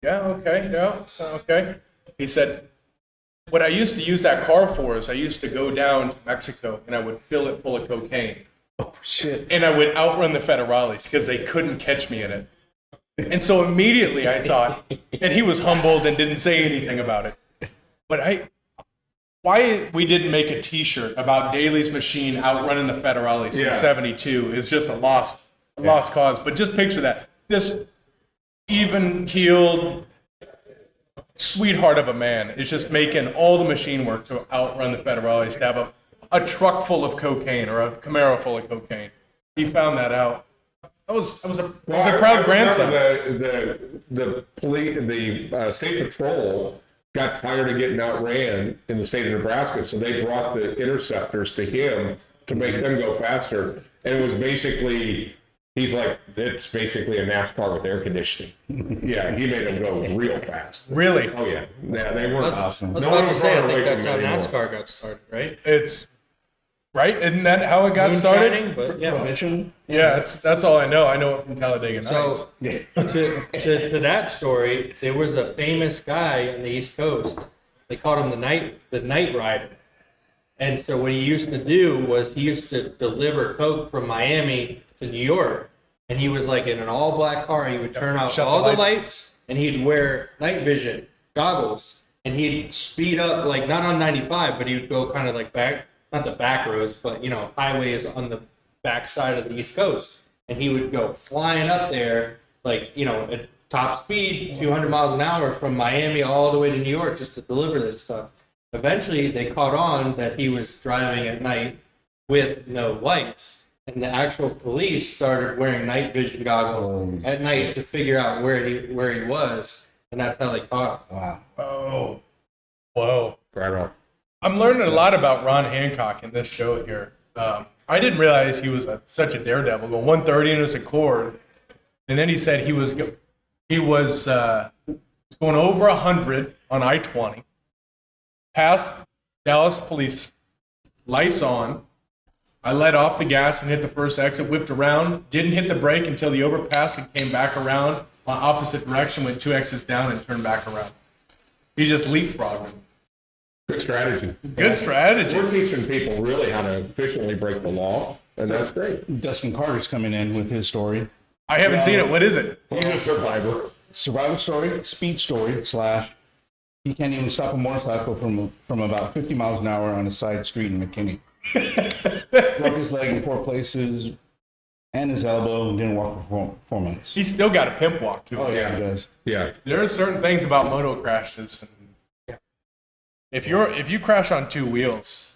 "Yeah, okay, yeah, so okay." He said, what I used to use that car for is I used to go down to Mexico and I would fill it full of cocaine. Oh, shit. And I would outrun the federales because they couldn't catch me in it. And so immediately I thought, and he was humbled and didn't say anything about it. But why we didn't make a T-shirt about Daly's machine outrunning the federales in '72 is just a lost cause. But just picture that. This even-keeled sweetheart of a man is just making all the machine work to outrun the federales, to have a truck full of cocaine or a Camaro full of cocaine. He found that out. I was a proud grandson. The police, the state patrol got tired of getting outran in the state of Nebraska, so they brought the interceptors to him to make them go faster. And it was basically, he's like, it's basically a NASCAR with air conditioning. Yeah, he made them go real fast. Really? Oh yeah, yeah, they weren't awesome. I was No about one to was say, I running think away that's from how him anymore. NASCAR got started, right? It's right. Isn't that how it got Moonshining, started? but yeah. Mission? Yeah, that's all I know. I know it from Talladega Nights. So to that story, there was a famous guy on the East Coast. They called him the Night Rider. And so what he used to do was he used to deliver coke from Miami to New York. And he was like in an all black car. He would turn out Shut the all the lights. lights and he'd wear night vision goggles. And he'd speed up, like not on 95, but he would go kind of like back, not the back roads, but you know, highways on the back side of the East Coast. And he would go flying up there, like, you know, at top speed, 200 miles an hour from Miami all the way to New York just to deliver this stuff. Eventually, they caught on that he was driving at night with no lights. And the actual police started wearing night vision goggles at night to figure out where he was. And that's how they caught him. Wow. Oh, whoa. Right on. I'm learning a lot about Ron Hancock in this show here. I didn't realize he was such a daredevil. Go 130 in his Accord, and then he said he was going over 100 on I-20, past Dallas police, lights on. I let off the gas and hit the first exit, whipped around, didn't hit the brake until the overpass and came back around my opposite direction, went 2 exits down and turned back around. He just leapfrogged him. Good strategy. Good strategy. We're teaching people really how to efficiently break the law, and that's great. Dustin Carter's coming in with his story. I haven't seen it. What is it? He's a survivor. Survival story, speed story, / he can't even stop a motorcycle from about 50 miles an hour on a side street in McKinney. Broke his leg in 4 places and his elbow and didn't walk for 4 months. He's still got a pimp walk too. Oh, yeah, he does. Yeah. There are certain things about moto crashes. If you crash on 2 wheels,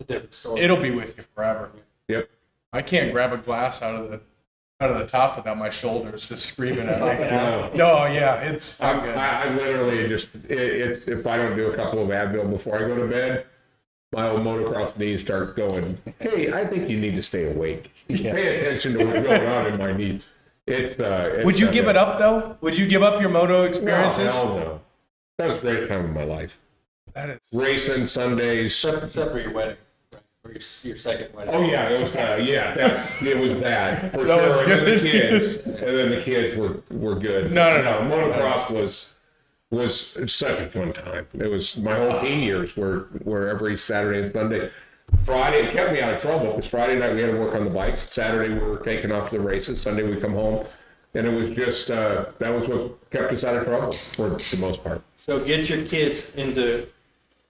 It's a different story. it'll be with you forever. Yep. I can't grab a glass out of the top without my shoulders just screaming at me. No. No, yeah, it's not good. I literally just, if I don't do a couple of Advil before I go to bed, my old motocross knees start going, hey, I think you need to stay awake. Yeah. Pay attention to what's going on in my knee. It's Would you give it up though? Would you give up your moto No, experiences? hell no. That was a great time in my life. That is. Racing Sundays. Except for your wedding, right? Or your second wedding. Oh yeah, it was it was that for That sure. was And then the good. kids, and then the kids were good. No. Motocross was such a fun time. It was my whole teen years were every Saturday and Sunday. Friday, it kept me out of trouble because Friday night we had to work on the bikes. Saturday we were taking off to the races. Sunday we come home, and it was just that was what kept us out of trouble for the most part. So get your kids into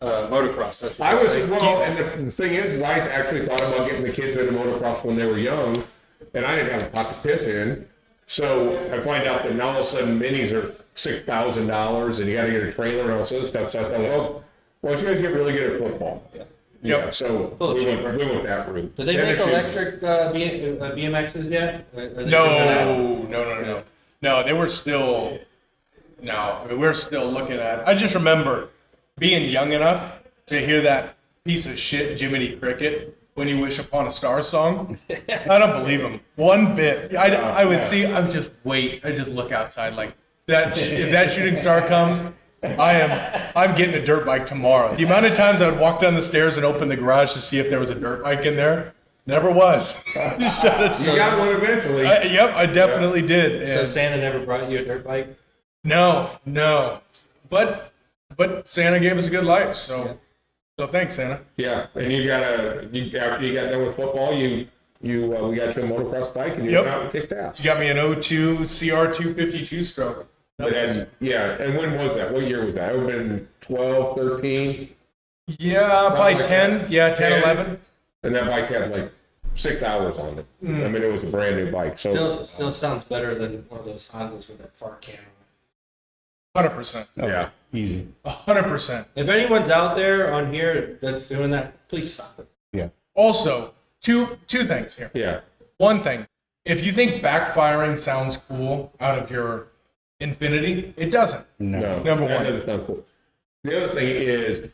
motocross. That's what I you're was saying. and the thing is I actually thought about getting the kids into motocross when they were young, and I didn't have a pot to piss in. So I find out that now all of a sudden minis are $6,000, and you got to get a trailer and all this other stuff. So I thought, well, why don't you guys get really good at football? Yeah. Yeah. So little we cheaper. went that route. Did they Tennis make shoes- electric BMXs yet? Are they doing that? No. No, they were still. No, I mean, we're still looking at. I just remember being young enough to hear that piece of shit Jiminy Cricket "When You Wish Upon a Star" song. I don't believe him one bit. I would see. I would just wait. I just look outside like that. If that shooting star comes, I'm getting a dirt bike tomorrow. The amount of times I would walk down the stairs and open the garage to see if there was a dirt bike in there, never was. You got one eventually. Yep, I definitely did. So And Santa never brought you a dirt bike? no. But But Santa gave us a good life, so thanks, Santa. Yeah, and after you got done with football, we got you a motocross bike and you Yep. went out and kicked ass. You got me an 02 CR 252 stroke. And when was that? What year was that? It would have been 12, 13. Yeah, probably like 10. that. Yeah, 10, 10. 11. And that bike had like 6 hours on it. I mean, it was a brand new bike. So Still sounds better than one of those Hondas with that far camera. 100%. Oh, yeah. Easy. 100%. If anyone's out there on here that's doing that, please stop it. Yeah. Also, two things here. Yeah. One thing, if you think backfiring sounds cool out of your Infinity, it doesn't. No. Number that one. doesn't sound cool. The other thing is,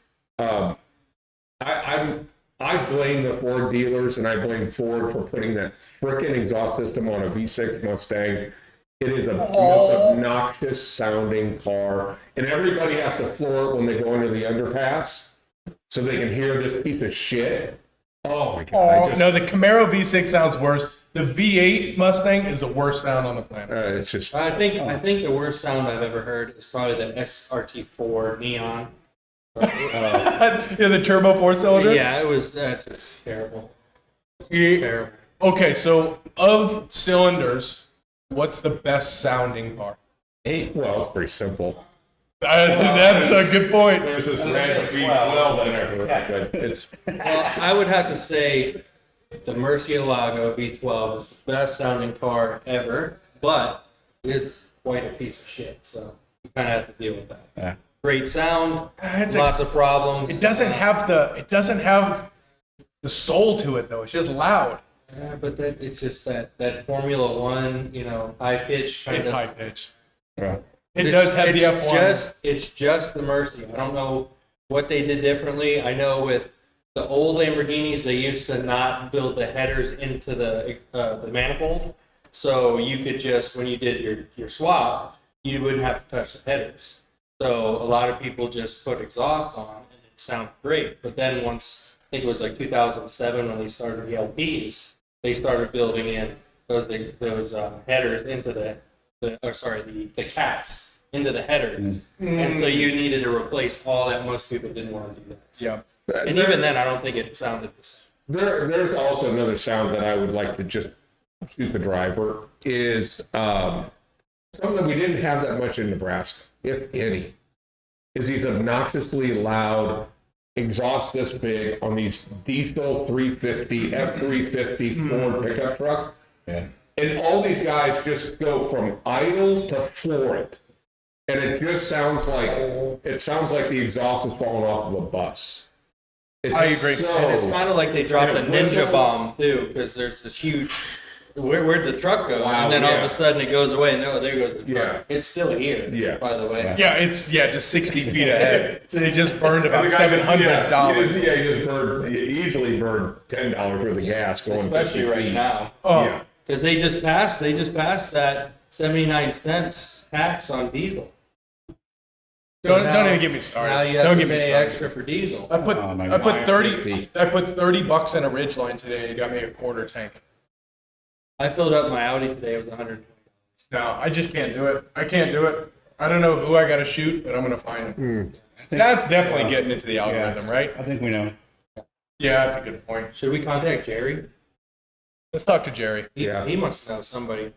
I blame the Ford dealers and I blame Ford for putting that frickin' exhaust system on a V6 Mustang. It is a most obnoxious sounding car, and everybody has to floor it when they go under the underpass so they can hear this piece of shit. Oh my god! No, the Camaro V6 sounds worse. The V8 Mustang is the worst sound on the planet. It's just I think the worst sound I've ever heard is probably the SRT4 Neon. Yeah, the turbo 4-cylinder. Yeah, that's just terrible. Yeah. Terrible. Okay, so of cylinders, what's the best sounding car? well, it's pretty simple. That's a good point. There's this red V12 in there, but it's Well, I would have to say the Murcielago V12 is the best sounding car ever, but it is quite a piece of shit. So you kind of have to deal with that. Yeah. Great sound, It's lots of problems. It doesn't have the soul to it though. It's just loud. Yeah, but it's just that Formula One, high pitch kind It's of. high pitched. Right. It does have the F1. It's just the Mercy. I don't know what they did differently. I know with the old Lamborghinis, they used to not build the headers into the manifold, so you could just, when you did your swap, you wouldn't have to touch the headers. So a lot of people just put exhaust on, and it sounded great. But then once, I think it was like 2007 when they started the LPs, they started building in those headers into the cats into the headers, and so you needed to replace all that. Most people didn't want to do that. Yeah. And even then, I don't think it sounded the same. there's also another sound that I would like to just shoot the driver is something we didn't have that much in Nebraska, if any, is these obnoxiously loud exhausts this big on these diesel 350, F350 Ford pickup trucks. Yeah. And all these guys just go from idle to floor it. And it just sounds like the exhaust is falling off of a bus. I agree. And it's kind of like they dropped a And it ninja whistles. bomb too, because there's this huge. Where'd the truck go? Wow, and then all yeah. of a sudden it goes away, and there goes the truck. Yeah. It's still here. Yeah. By the way. Yeah, it's just 60 feet ahead. They just burned about The guy just- $700. he easily burned $10 worth of gas going Especially 50 right feet. now, Oh, Yeah. because they just passed that 79 cents tax on diesel. don't now- even get me started. Now you have Don't to get me pay started. extra for diesel. I put Oh, my I put God. 30 I put $30 in a Ridgeline today, and it got me a quarter tank. I filled up my Audi today. It was 100. No, I just can't do it. I can't do it. I don't know who I got to shoot, but I'm gonna find him. That's definitely getting into the algorithm, right? I think we know. Yeah, that's a good point. Should we contact Jerry? Let's talk to Jerry. He must know somebody.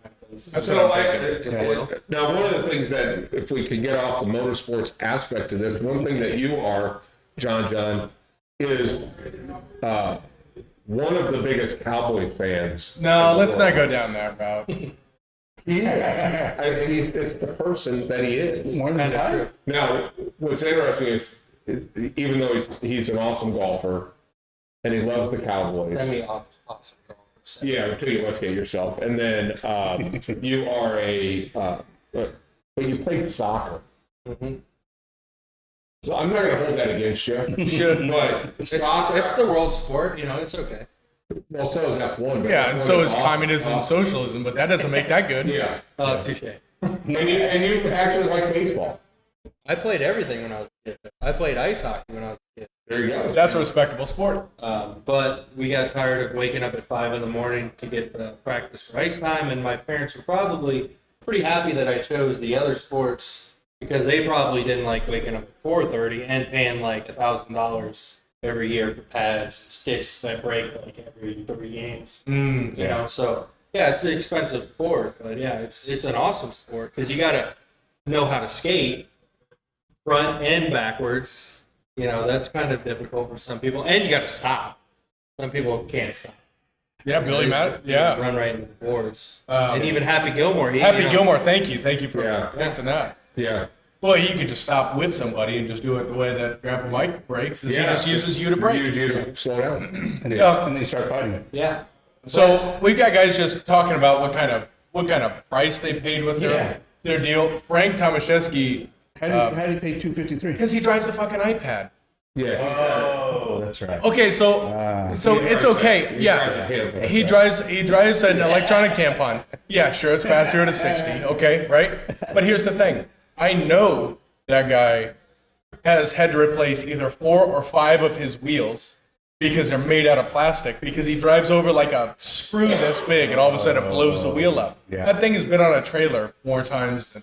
That's So what I'm thinking. now, one of the things that, if we can get off the motorsports aspect of this, one thing that you are, John, is one of the biggest Cowboys fans. No, let's not go down that route. Yeah, I mean, it's the person that he is. More than that. Now, what's interesting is, even though he's an awesome golfer and he loves the Cowboys. Awesome. Yeah, until you investigate yourself, and then you are but you played soccer. Mm-hmm. So I'm not going to hold that against you. You should. But soccer, It's the world sport. It's okay. well, so is F1. but Yeah, and F1 so is awesome. communism and socialism, but that doesn't make that good. Yeah, Touche. and you actually like baseball. I played everything when I was a kid. I played ice hockey when I was a kid. There you go. That's a respectable sport. But we got tired of waking up at 5 in the morning to get the practice for ice time, and my parents were probably pretty happy that I chose the other sports because they probably didn't like waking up at 4:30 and paying like $1,000 every year for pads, sticks that break like every 3 games. You know, so yeah, it's an expensive sport, but yeah, it's an awesome sport because you gotta know how to skate front and backwards. You know, that's kind of difficult for some people, and you gotta stop. Some people can't stop. Yeah, Billy Matt. Yeah. Run right into the boards. And even Happy Gilmore. Happy Gilmore, thank you for Yeah. fixing that. Yeah. Well, you could just stop with somebody and just do it the way that Grandpa Mike breaks, is he just uses you to break. Use you to slow down. And they start fighting. Yeah. So we've got guys just talking about what kind of price they paid with their deal. Frank Tomaszewski, How do you pay $253? because he drives a fucking iPad. Yeah. Oh, that's right. Okay, so it's okay. Yeah, he drives an electronic tampon. Yeah, sure, it's fast 0 to 60. Okay, right. But here's the thing: I know that guy has had to replace either 4 or 5 of his wheels because they're made out of plastic. Because he drives over like a screw this big, and all of a sudden it blows the wheel up. Yeah. That thing has been on a trailer more times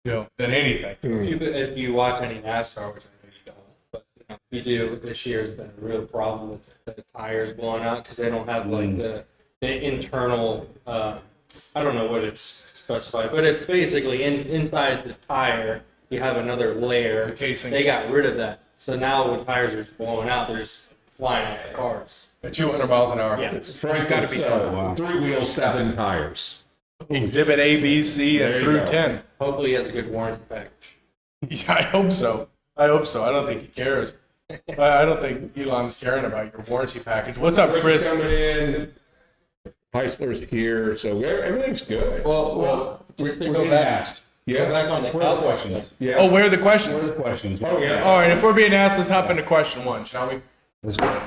than anything. If you watch any NASCAR, which I know you don't, but if you do, this year has been a real problem with the tires blowing out because they don't have like the internal. I don't know what it's specified, but it's basically inside the tire. You have another layer. The casing. They got rid of that, so now when tires are just blowing out, they're just flying off the cars. At 200 miles an hour. Yeah. Frank's Gotta be got 3 wheels, 7 tires. Exhibit A, B, C, There and you through go. 10. Hopefully, he has a good warranty package. Yeah, I hope so. I don't think he cares. I don't think Elon's caring about your warranty package. What's up, Chris Chris? is coming in. Heisler's here, so everything's good. Well, just to We're go getting back, asked. go back on the What are the Cowboys. questions? Yeah. Oh, where are the What are questions? the questions? Oh, yeah. All right, if we're being asked, let's hop into question 1, shall we? Let's go.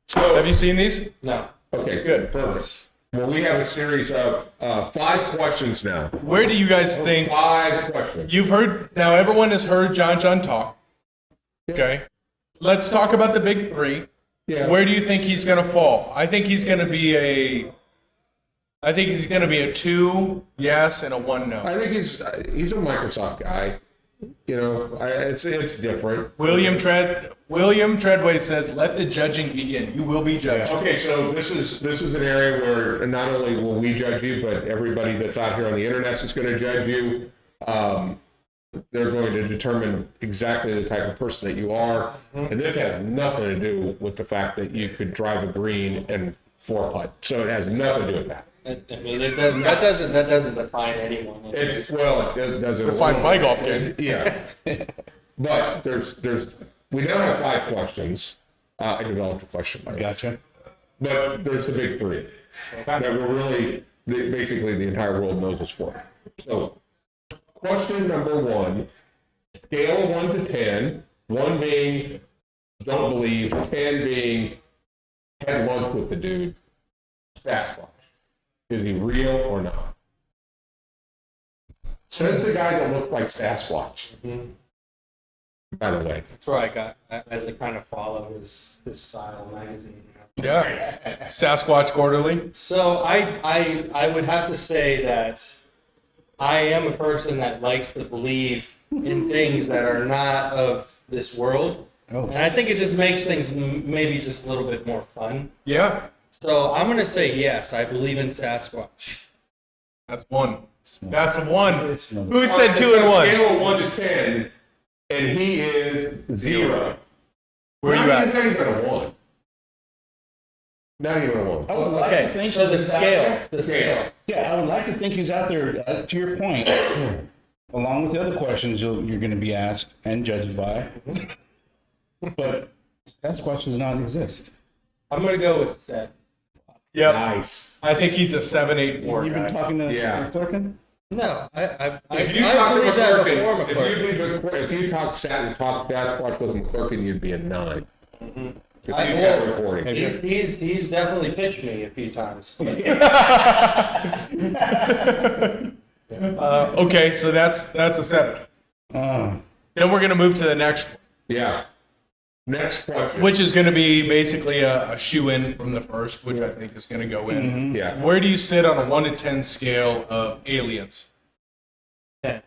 So, Have you seen these? No. okay, Good. perfect. Well, we have a series of 5 questions now. Where do you guys think 5 questions. you've heard? Now, everyone has heard John talk. Okay, let's talk about the big 3. Yeah. Where do you think he's going to fall? I think he's going to be a 2 yes and a 1 no. I think he's a Microsoft guy. You know, it's different. William Treadway says, "Let the judging begin. You will be judged." Okay, so this is an area where not only will we judge you, but everybody that's out here on the internet is going to judge you. They're going to determine exactly the type of person that you are, and this has nothing to do with the fact that you could drive a green and 4-putt. So it has nothing to do with that. I mean, that doesn't define anyone. It doesn't Defines my golf game. Yeah, but we now have 5 questions. I developed a question by the way. Gotcha. But there's the big 3 that we're really basically the entire world knows us for. So, question number 1: scale of 1 to 10. 1 being don't believe, 10 being had lunch with the dude. Sasquatch. Is he real or not? Says the guy that looks like Sasquatch. By the way. That's where I got. I kind of follow his style magazine. Yeah, Sasquatch Quarterly. So I would have to say that I am a person that likes to believe in things that are not of this world, and I think it just makes things maybe just a little bit more fun. Yeah, So I'm gonna say yes. I believe in Sasquatch. that's 1. That's a 1. It's no- Who said 2 and 1? Scale of 1 to 10, and he is 0. Where are you He's at? not even a 1. Not even a 1. I would like to think So the he's out there. scale. Yeah, I would like to think he's out there. To your point, along with the other questions you're going to be asked and judged by. But Sasquatch does not exist. I'm gonna go with 7. Yep. Nice. I think he's a 784 You've guy. been talking to Yeah. McClurkin? No, If you I talk to believe that before McClurkin, if you talk Sasquatch with McClurkin, you'd be a 9. If I- he's got recording. He's definitely pitched me a few times. Okay, so that's a 7. Oh, Then we're gonna move to the next one, Yeah. Next question. which is gonna be basically a shoe-in from the first, which I think is gonna go in. Yeah. Where do you sit on a 1 to 10 scale of aliens? 10.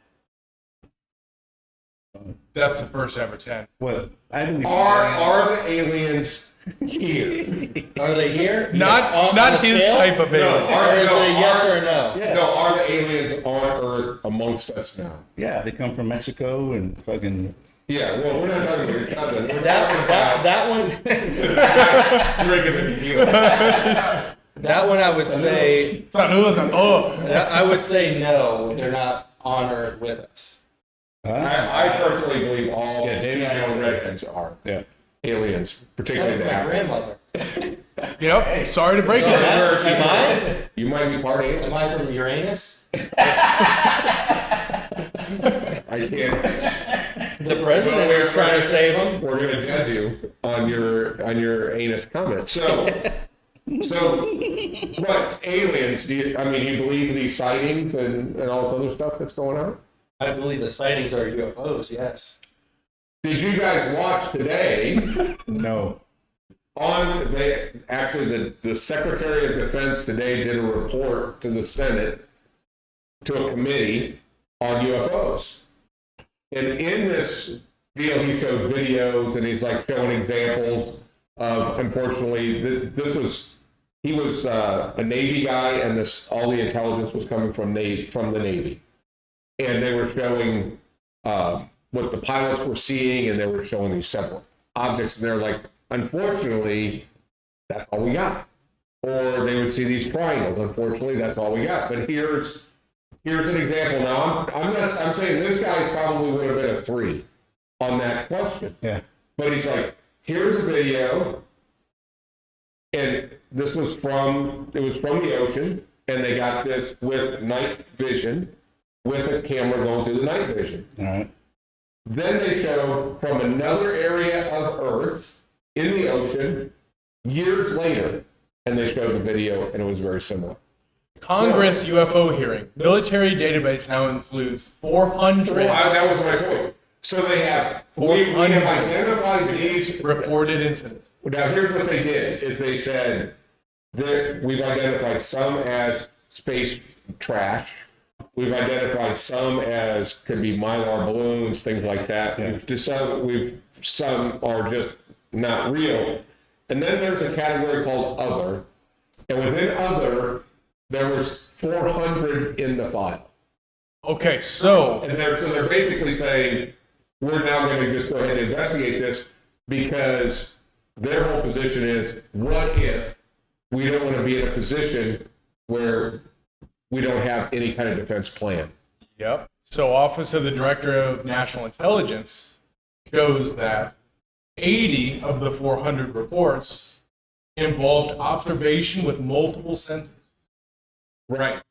That's the first ever 10. What? I believe. Are the aliens here? Are they here? Not On not the his scale? type of No, alien. Or is it a yes or a no? Yeah. No, are the aliens on Earth amongst us now? Yeah, they come from Mexico and fucking. Yeah, well, we're not talking about your cousin. We're talking about That one, drinking the tequila. that one I would say, Saludos a todos. I would say no, they're not on Earth with us. I personally believe all Yeah, David and I- female redheads are Yeah. aliens, particularly That's the my African. grandmother. Yep. Sorry to break it. Am I? You might be part Am alien. I from Uranus? I can't. The president is trying to save them. We're gonna judge you on your anus comment. So what aliens? Do you believe these sightings and all this other stuff that's going on? I believe the sightings are UFOs, yes. Did you guys watch today? No. The Secretary of Defense today did a report to the Senate, to a committee on UFOs. And in this deal, he showed videos and he's like showing examples of, unfortunately, he was a Navy guy, and all the intelligence was coming from the Navy. And they were showing what the pilots were seeing, and they were showing these several objects, and they're like, unfortunately, that's all we got. Or they would see these triangles. Unfortunately, that's all we got. But here's an example. Now, I'm saying this guy probably would have been a 3 on that question. Yeah. But he's like, here's a video, and this was from the ocean, and they got this with night vision, with a camera going through the night vision. All right. Then they show from another area of Earth in the ocean years later, and they showed the video, and it was very similar. Congress UFO hearing. Military database now includes 400 That was my point. So we have identified these. reported incidents. Now here's what they did: is they said that we've identified some as space trash. We've identified some as could be Mylar balloons, things like that. Yeah. Some are just not real. And then there's a category called other. And within other, there was 400 in the file. Okay, so And they're basically saying, we're now going to just go ahead and investigate this, because their whole position is, what if we don't want to be in a position where we don't have any kind of defense plan? yep. So Office of the Director of National Intelligence shows that 80 of the 400 reports involved observation with multiple sensors. Right.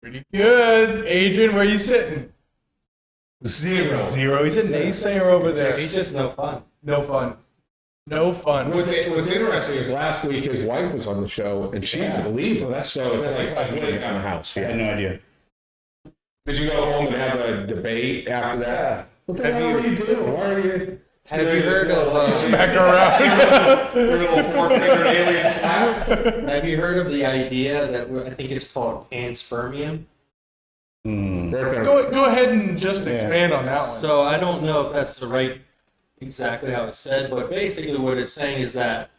Pretty good. Adrian, where you sitting? 0. Zero. He's a naysayer over there. He's just no fun. No fun. No fun. What's interesting is last week his wife was on the show, and she's a believer. Well, So it's like splitting down the house. I had no idea. Did you go home and have a debate after that? What the hell are you doing? Why are you? Have you heard of Smack her around. Your little 4-fingered alien slap? Have you heard of the idea that I think it's called panspermia? Hmm. Go ahead and just expand on that one. So I don't know if that's the right exactly how it's said, but basically what it's saying is that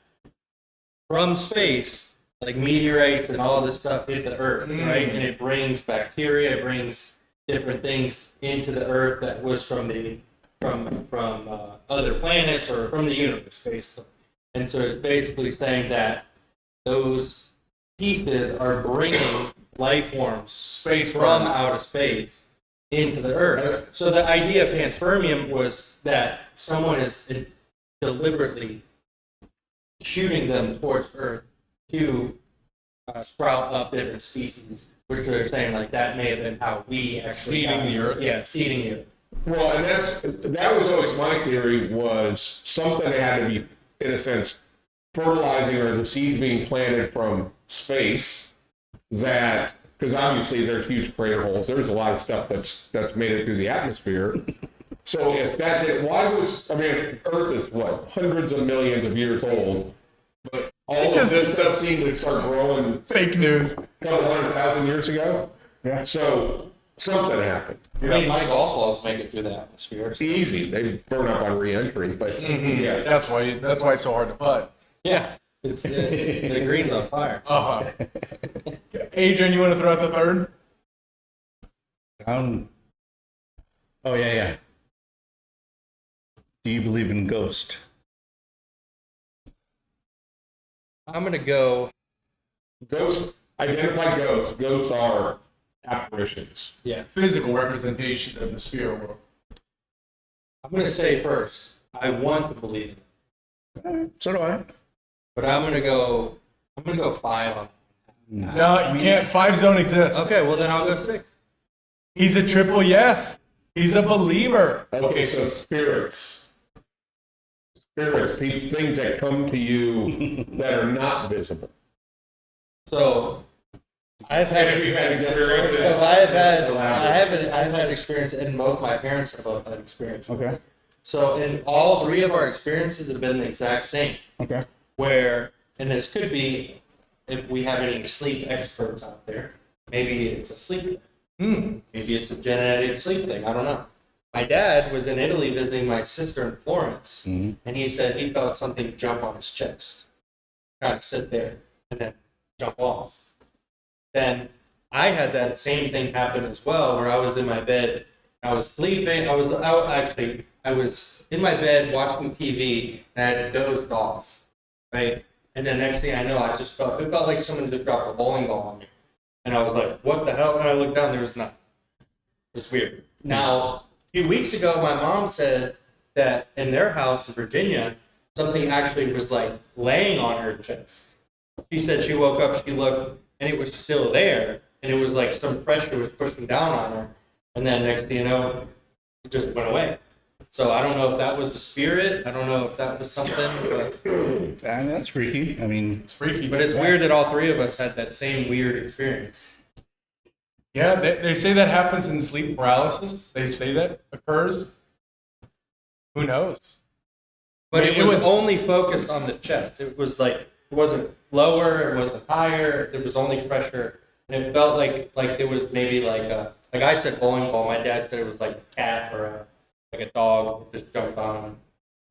from space, like meteorites and all this stuff hit the Earth, right? And it brings bacteria, it brings different things into the Earth that was from other planets or from the universe, basically. And so it's basically saying that those pieces are bringing life forms Space from from- outer space into the Earth. So the idea of panspermia was that someone is deliberately shooting them towards Earth to sprout up different species, which they're saying like that may have been how we actually Seeding the Earth? Yeah, seeding the Earth. Well, and that was always my theory, was something that had to be, in a sense, fertilizing, or the seeds being planted from space, that, because obviously there's huge crater holes, there's a lot of stuff that's made it through the atmosphere. So if that did, Earth is what, hundreds of millions of years old, but all of this stuff seemed to start growing Fake news. a couple 100,000 years ago. Yeah. So something happened. I mean, my golf balls make it through the atmosphere. so- Easy, they burn up on re-entry, but yeah. That's why it's so hard to putt. Yeah, it's the green's on fire. Uh-huh. Adrian, you want to throw out the third? Oh yeah. Do you believe in ghost? I'm gonna go. Ghosts, identify ghosts. Ghosts are apparitions. Yeah, Physical representations of the spirit world. I'm gonna say first. I want to believe it, All right, so do I. but I'm gonna go 5 on. No, you can't. 5 don't exist. Okay, well then I'll go 6. He's a triple yes. He's a believer. Okay, so spirits, things that come to you that are not visible. So I've had And if you've had experiences, So I've elaborate. had experience, and both my parents have both had experience. Okay. So, and all 3 of our experiences have been the exact same. Okay. Where, and this could be, if we have any sleep experts out there, maybe it's a sleep thing. Maybe it's a genetic sleep thing. I don't know. My dad was in Italy visiting my sister in Florence, and he said he felt something jump on his chest, kind of sit there, and then jump off. Then I had that same thing happen as well, where I was in my bed, I was sleeping, I was in my bed watching TV, and I had dozed off, right? And then next thing I know, it felt like someone just dropped a bowling ball on me. And I was like, what the hell? And I looked down, there was nothing. It was weird. Now, a few weeks ago, my mom said that in their house in Virginia, something actually was like laying on her chest. She said she woke up, she looked, and it was still there. And it was like some pressure was pushing down on her. And then next thing you know, it just went away. So I don't know if that was the spirit. I don't know if that was something, but I mean, that's freaky. I mean, It's freaky. it's weird that all 3 of us had that same weird experience. Yeah, they say that happens in sleep paralysis. They say that occurs. Who knows? But I mean, it was only focused on the chest. It was like, it wasn't lower, it wasn't higher, there was only pressure. And it felt like it was maybe like I said bowling ball, my dad said it was like a cat or like a dog just jumped on him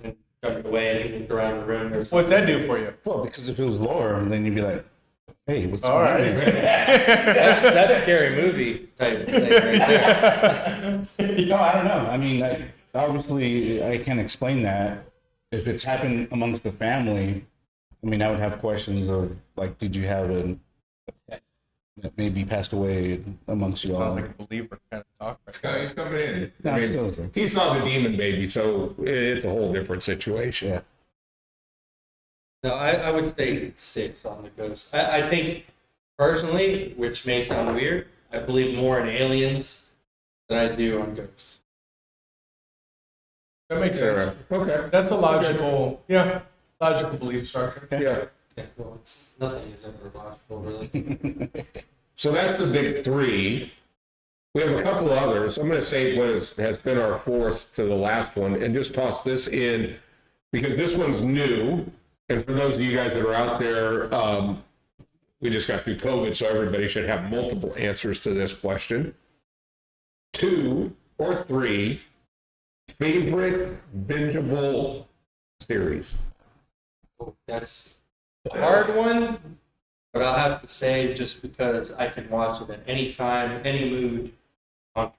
and jumped away and he moved around the room. What's that do for you? well, because if it was lower, then you'd be like, hey, what's All going on right. here? That's scary movie type thing right there. No, I don't know. I mean, obviously, I can't explain that. If it's happened amongst the family, I mean, I would have questions of, like, did you have a that maybe passed away amongst you all? Sounds like a believer kind of talk. He's coming in. No, I mean, still. he's not the demon baby, so it's a whole different situation. Yeah. No, I would say 6 on the ghost. I think personally, which may sound weird, I believe more in aliens than I do on ghosts. That makes sense. Okay. That's a logical belief structure. Yeah. Yeah, well, nothing is ever logical, really. So that's the big 3. We have a couple others. I'm going to save what has been our 4th to the last one and just toss this in because this one's new. And for those of you guys that are out there, we just got through COVID, so everybody should have multiple answers to this question. 2 or 3 favorite bingeable series. Oh, that's a hard one, but I'll have to say just because I can watch it at any time, any mood. Oh,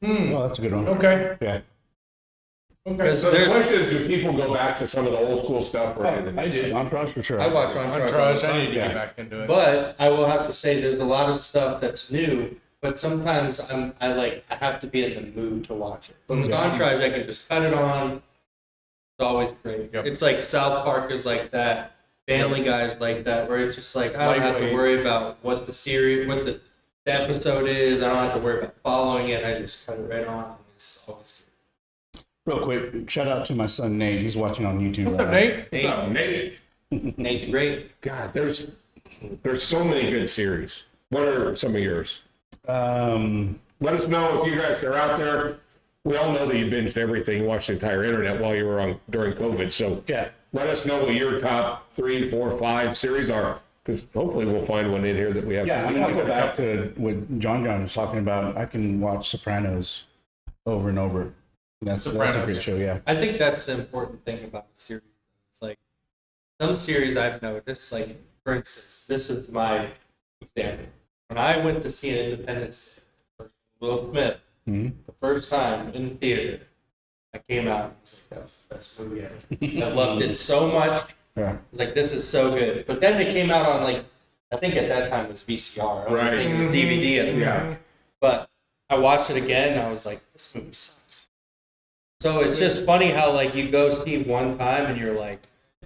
that's a good one. Okay. Yeah. Okay. So the question is, do people go back to some of the old school stuff? Or I did. Entourage for sure. I watch Entourage. Entourage, I need to Yeah. get back into it. But I will have to say there's a lot of stuff that's new, but sometimes I have to be in the mood to watch it. But with Entourage, I can just cut it on. It's always great. Yep. It's like South Park is like that. Family Guy's like that, where it's just like I don't have to Lightweight. worry about what the episode is. I don't have to worry about following it. I just cut it right on. It's always Real quick, shout out to my son Nate. He's watching on YouTube. What's right up, now. Nate? What's up, Nate? Nate the Great. God, there's so many good series. What are some of yours? Let us know if you guys are out there. We all know that you binged everything, watched the entire internet while you were on during COVID. So Yeah. let us know what your top 3, 4, 5 series are. because hopefully we'll find one in here that we have. Yeah, I mean, I'll go back to what John was talking about. I can watch Sopranos over and over. That's a Sopranos, great show, yeah. I think that's the important thing about the series. It's like some series I've noticed, like for instance, this is my example. When I went to see an Independence Day, Will Smith, Mhm. the first time in the theater, I came out and was like, that's the best movie ever. I loved it so much. Yeah. I was like, this is so good. But then it came out on like, I think at that time it was VCR. I don't think it was DVD at the time. But I watched it again and I was like, this movie sucks. So it's just funny how like you go see one time and you're like,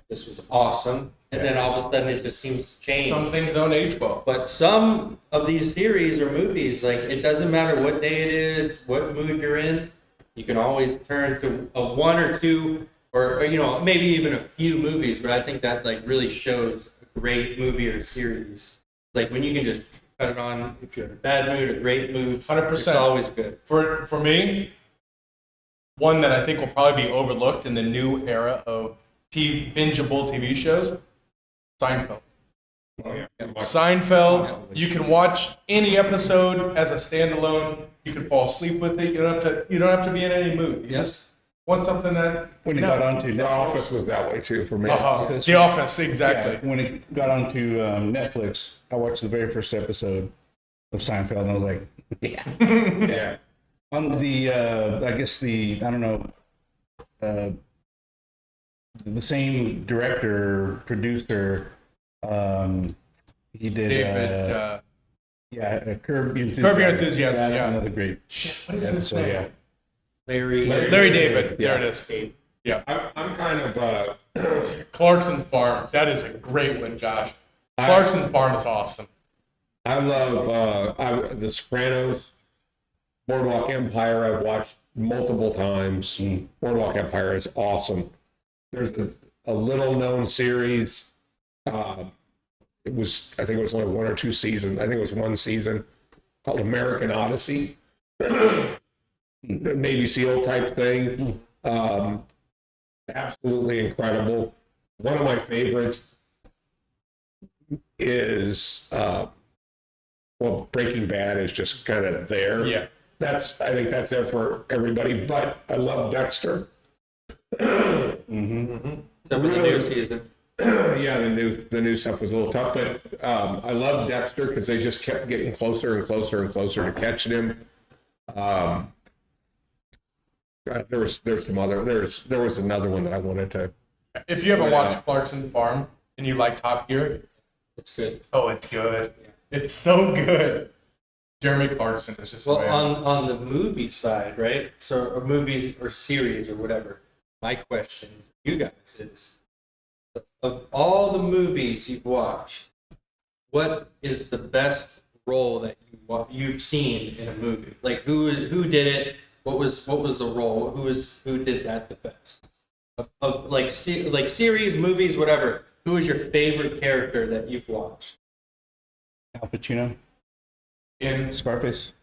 this was awesome. And then all of a sudden it just seems to change. Some things don't age well. But some of these series or movies, like it doesn't matter what day it is, what mood you're in, you can always turn to a one or two or you know, maybe even a few movies, but I think that like really shows a great movie or series. It's like when you can just cut it on if you're in a bad mood, a great mood, 100%. it's always good. For me, one that I think will probably be overlooked in the new era of bingeable TV shows, Seinfeld. Oh, yeah. Seinfeld, you can watch any episode as a standalone. You can fall asleep with it. You don't have to be in any mood. You just want something that When it got onto The Netflix, Office was that way too for me. The Office, exactly. yeah, when it got onto Netflix, I watched the very first episode of Seinfeld, and I was like, yeah. Yeah. On the, I guess the, I don't know, the same director, producer, he did, David, Curb Your Enthusiasm. Curb Your Enthusiasm, That's yeah. another great shit, what is his episode, name? yeah. Larry David. Yeah. There it is. Yeah. I'm kind of, Clarkson Farm. That is a great one, Josh. Clarkson Farm is awesome. I love The Sopranos, Boardwalk Empire. I've watched multiple times. Boardwalk Empire is awesome. There's a little known series. I think it was only one or two seasons. I think it was one season called American Odyssey. Navy SEAL type thing. Absolutely incredible. One of my favorites is Breaking Bad is just kind of there. Yeah. I think that's there for everybody. But I love Dexter. Except for the new season. Yeah, the new stuff was a little tough, but I love Dexter because they just kept getting closer and closer and closer to catching him. There's another one that I wanted to. If you haven't watched Clarkson Farm and you like Top Gear, It's good. oh, it's good. It's so good. Jeremy Clarkson is just Well, the man. on the movie side, right? So, or movies or series or whatever. My question for you guys is, of all the movies you've watched, what is the best role that you've seen in a movie? Like who did it? What was the role? Who did that the best? Of like series, movies, whatever. Who is your favorite character that you've watched? Al Pacino, In Scarface.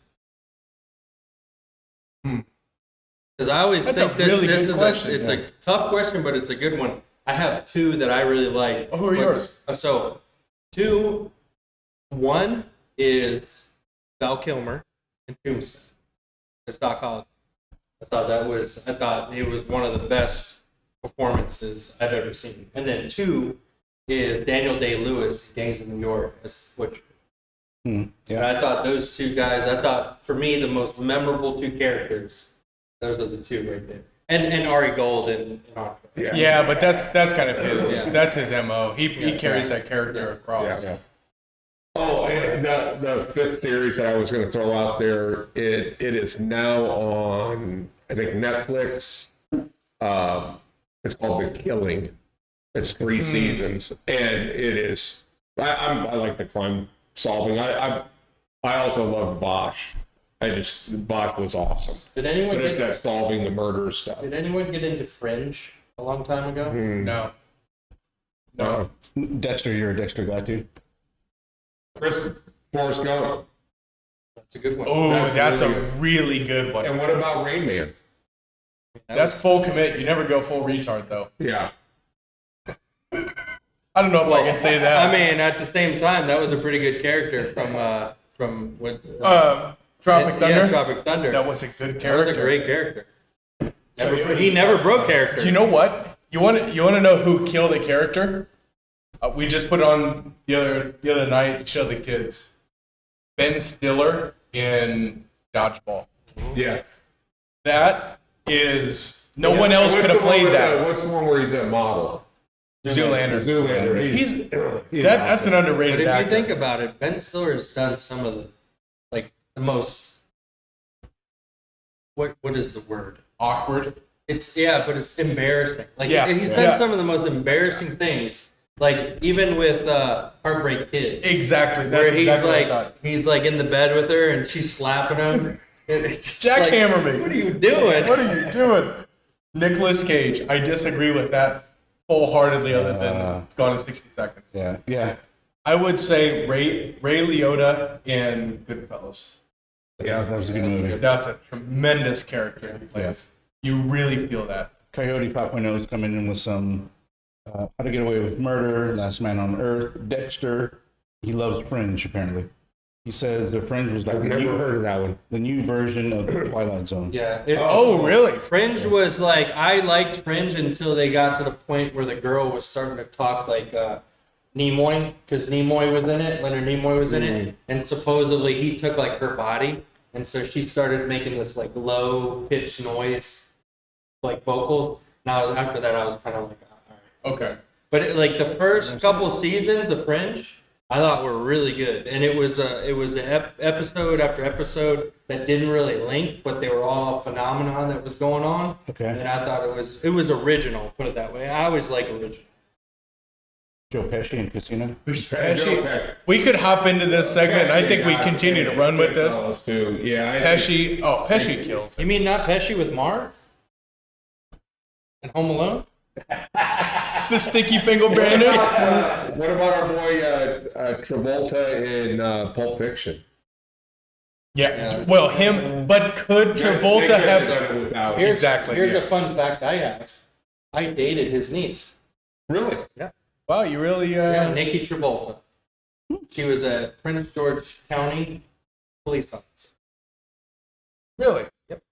Because I always That's think a this, really this good is question, it's yeah. a tough question, but it's a good one. I have two that I really like. Oh, who are yours? So, one is Val Kilmer in Tombstone. It's Doc Holliday. I thought it was one of the best performances I've ever seen. And then two is Daniel Day-Lewis, Gangs of New York, as Butcher. And Yeah. I thought those two guys, for me, the most memorable two characters, those are the two right there. And Ari Gold in Entourage. yeah, but that's kind of his. Yeah. That's his MO. He carries that character across. Yeah. Oh, and the fifth series that I was going to throw out there, it is now on, I think, Netflix. It's called The Killing. It's 3 seasons, and it is. I like the crime solving. I also love Bosch. Bosch was awesome. Did anyone But it's get that solving the murder stuff. Did anyone get into Fringe a long time ago? No. No. Dexter, you're a Dexter guy too. Chris Forrest Gump. That's a good one. Oh, that's really a really good one. And what about Rain Man? That's full commit. You never go full retard though. Yeah. I don't know if I can say that. I mean, at the same time, that was a pretty good character from what? Tropic Thunder. Yeah, Tropic Thunder. That was a good That character. was a great character. He never broke character. You know what? You want to know who killed a character? We just put it on the other night to show the kids. Ben Stiller in Dodgeball. Yes. That is no one else could have played that. What's the one where he's a model? Zoolander. Zoolander. That's an underrated But if actor. you think about it, Ben Stiller has done some of the most. What is the word? Awkward. But it's embarrassing. He's done Yeah. some of the most embarrassing things. Like even with Heartbreak Kid, Exactly. That's where he's exactly what I thought. he's like in the bed with her and she's slapping him. And it's just Jackhammer me. What are you doing? What are you doing? Nicolas Cage. I disagree with that wholeheartedly. Other than Gone in 60 Seconds. Yeah. I would say Ray Liotta in Goodfellas. Yeah, that was a good movie. That's a tremendous character he plays. You really feel that. Coyote 5.0 is coming in with some How to Get Away with Murder, Last Man on Earth, Dexter. He loves Fringe, apparently. He says the Fringe was like I've never heard of that one. the new version of the Twilight Zone. Yeah. Oh, really? Fringe was like, I liked Fringe until they got to the point where the girl was starting to talk like Nimoy, because Nimoy was in it, Leonard Nimoy was in it, and supposedly he took like her body, and so she started making this like low pitched noise, like vocals. Now after that, I was kind of like, all right. Okay. But like the first couple seasons of Fringe, I thought were really good, and it was episode after episode that didn't really link, but they were all a phenomenon that was going on. Okay. And I thought it was original. Put it that way. I always like original. Joe Pesci in Casino. Pesci. We could hop into this segment. I think we continue to run with this. Too. Yeah. Pesci. Oh, Pesci kills. You mean not Pesci with Marv? And Home Alone? The sticky finger bandits. What about our boy Travolta in Pulp Fiction? Yeah. Well, him. But could Travolta They could have? done it without. Exactly, Here's yeah. a fun fact I have. I dated his niece. Really? Wow, you really? Yeah, Nikki Travolta. She was a Prince George County police officer. Really? Yep.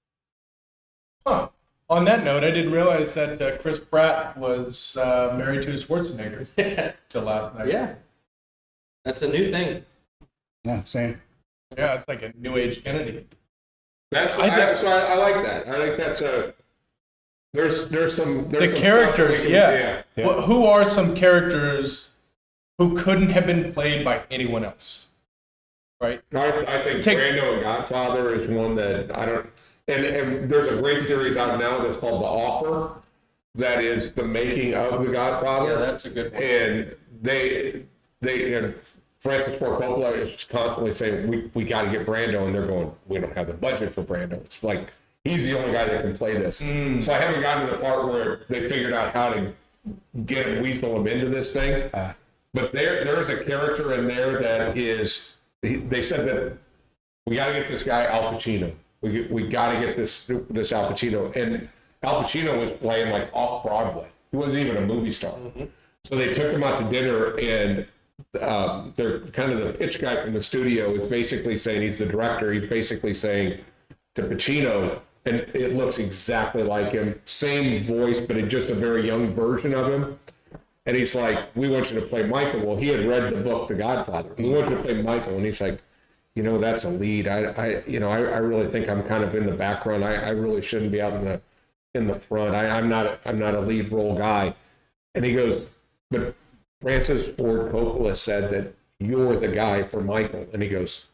Huh. On that note, I didn't realize that Chris Pratt was married to Schwarzenegger till last night. Yeah. That's a new thing. Yeah, same. Yeah, it's like a new age Kennedy. So I like that. I think that's a. There's some Characters, stuff we yeah. Yeah. Well, who are some characters who couldn't have been played by anyone else? Right? I think Take- Brando and Godfather is one that I don't. And there's a great series out now that's called The Offer, that is the making of The Godfather. Yeah, that's a good one. And they and Francis Ford Coppola is constantly saying we got to get Brando, and they're going, we don't have the budget for Brando. It's like he's the only guy that can play this. So I haven't gotten to the part where they figured out how to get him, weasel him into this thing. But there is a character in there that is. They said that we got to get this guy Al Pacino. We got to get this Al Pacino, and Al Pacino was playing like off Broadway. He wasn't even a movie star. So they took him out to dinner, and they're kind of the pitch guy from the studio is basically saying, he's the director. He's basically saying to Pacino, and it looks exactly like him, same voice, but in just a very young version of him. And he's like, we want you to play Michael. Well, he had read the book, The Godfather. We want you to play Michael, and he's like, that's a lead. I really think I'm kind of in the background. I really shouldn't be out in the front. I'm not a lead role guy. And he goes, but Francis Ford Coppola said that you're the guy for Michael. And he goes,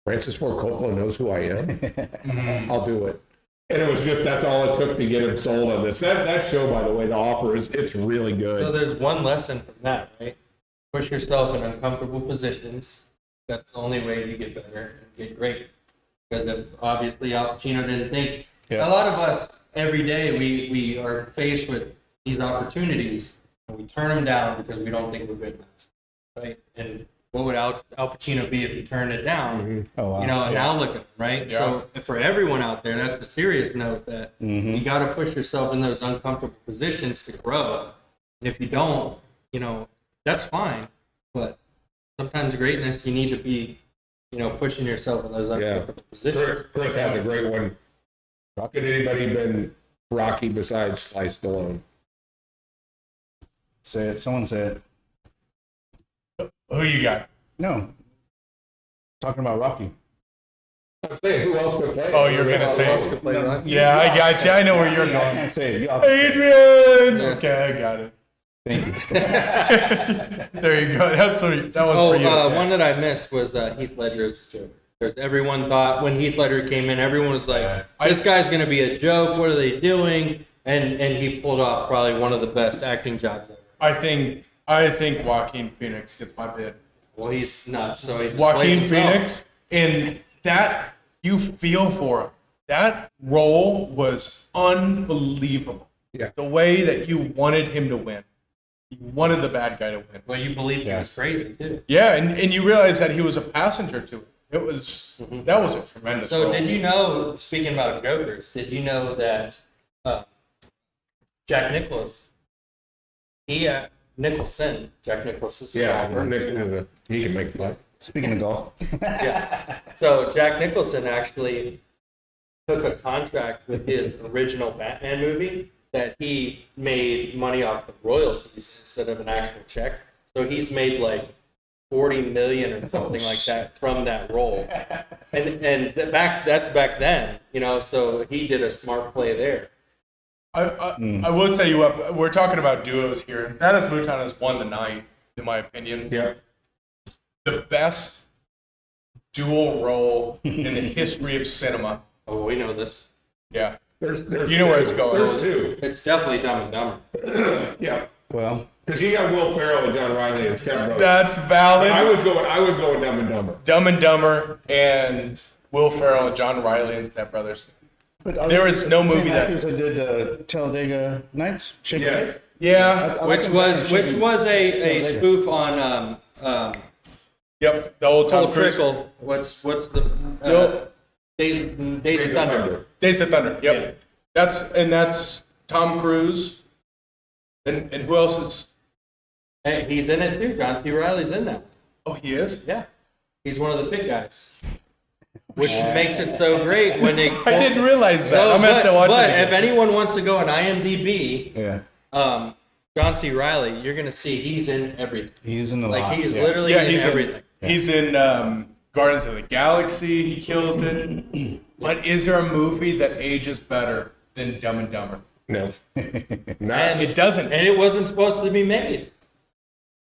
Francis Ford Coppola knows who I am. I'll do it. And it was just, that's all it took to get him sold on this. That show, by the way, The Offer, it's really good. So there's one lesson from that, right? Push yourself in uncomfortable positions. That's the only way to get better and get great. Because if obviously Al Pacino didn't think, Yeah. a lot of us every day we are faced with these opportunities and we turn them down because we don't think we're good enough, right? And what would Al Pacino be if he turned it down? Oh, wow. And now look at him, right? Yeah. So for everyone out there, that's a serious note that you got to push yourself in those uncomfortable positions to grow. And if you don't, that's fine. But sometimes greatness, you need to be, pushing yourself in those uncomfortable positions. Chris has a great one. Could anybody been Rocky besides Sly Stallone? Say it. Someone say it. Who you got? No. Talking about Rocky. I'm saying, who else could play? Oh, you're gonna Who say else it. could play No. Rocky? Yeah, I got you. I know where you're I going. can't say it. You all- Adrian. Yeah. Okay, I got it. Thank you. There you go. That was for you. One that I missed was Heath Ledger's joke. Because everyone thought when Heath Ledger came in, everyone was like, "This guy's gonna be a joke. What are they doing?" And he pulled off probably one of the best acting jobs ever. I think Joaquin Phoenix gets my bid. Well, he's nuts, so he just plays Joaquin himself. Phoenix, and that you feel for him. That role was unbelievable. Yeah. The way that you wanted him to win. You wanted the bad guy to win. Well, you believed he Yeah. was crazy too. Yeah, and you realize that he was a passenger to it. That was a tremendous So role. did you know? Speaking about jokers, did you know that Jack Nicklaus, Jack Nicklaus's Yeah, golfer. Nick he can make play. Speaking of golf. Yeah. So Jack Nicholson actually took a contract with his original Batman movie that he made money off the royalties instead of an actual check. So he's made like 40 million or something like that from that role. And that's back then, so he did a smart play there. I will tell you what, we're talking about duos here. That is Mouton has won the night, in my opinion. Yeah. The best dual role in the history of cinema. Oh, we know this. Yeah. There's You know where two. it's going. There's two. It's definitely Dumb and Dumber. Yeah. Well, Because you got Will Ferrell and John Riley and Step Brothers. That's valid. I was going Dumb and Dumber. Dumb and Dumber and Will Ferrell and John Riley and Step Brothers. but are There they is no the movie same that- actors that did Talladega Nights. Shake It Yes. Up? Yeah. I like Which them was better. a spoof on Yep. The old Tom Full Cruise. Trickle. What's the Yo- Days of Thunder? Days of Thunder. Yep. Yeah. That's Tom Cruise. And who else is? Hey, he's in it too. John C. Riley's in that. Oh, he is. Yeah, he's one of the big guys, which makes it so great when they. I didn't realize that. So, I'm gonna have to watch but it. if again. anyone wants to go on IMDb, Yeah. John C. Riley, you're gonna see he's in everything. He's in a lot. Like he's yeah. literally Yeah, in he's everything. He's in Guardians of the Galaxy. He kills it. But is there a movie that ages better than Dumb and Dumber? No. And It doesn't. And it wasn't supposed to be made.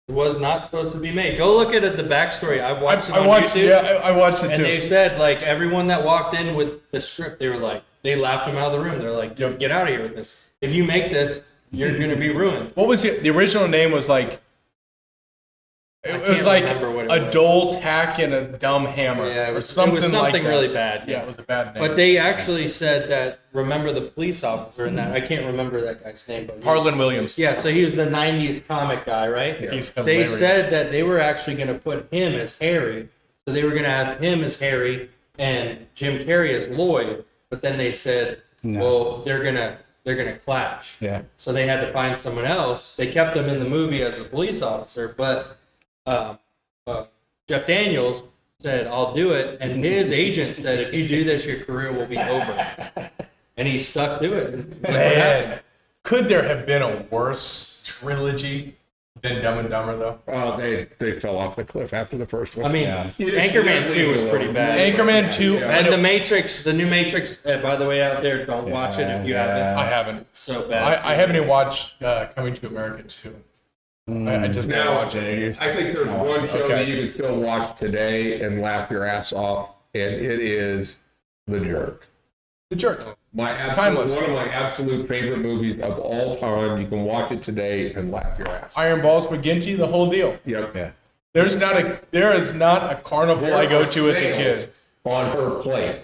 It was not supposed to be made. Go look at the backstory. I watched it on I watched. YouTube. Yeah, I watched it And they too. said, like, everyone that walked in with the script, they were like, they laughed him out of the room. They're like, yo, get out of here with this. If you make this, you're going to be ruined. What was it? The original name was like. I It was can't like remember what it a was. dull tack and a dumb hammer. Yeah, or something, like something that. really bad. Yeah, it was a bad name. But they actually said that, remember the police officer in that? I can't remember that guy's name. But he was- Harlan Williams. Yeah, so he was the 90s comic guy, right? He's They hilarious. said that they were actually going to put him as Harry. So they were going to have him as Harry and Jim Carrey as Lloyd. But then they said, No. well, they're gonna clash. Yeah. So they had to find someone else. They kept him in the movie as a police officer, but Jeff Daniels said, I'll do it. And his agent said, if you do this, your career will be over. And he stuck to it. Look what happened. Man, could there have been a worse trilogy than Dumb and Dumber though? Oh, they fell off the cliff after the first one. I mean, Yeah. Anchorman 2 was pretty bad. Anchorman 2. Yeah. And The Matrix, the new Matrix, by the way, out there, don't watch it if you haven't. I haven't. So bad. I haven't even watched Coming to America 2. I just didn't Now, watch it. I think there's one show Okay. that you can still watch today and laugh your ass off, and it is The Jerk. The Jerk. One of my absolute favorite movies of all time. You can watch it today and laugh your ass off. Iron Balls McGinty, the whole deal. Yep. Yeah. There is not a carnival I go to with the kids. On her plate.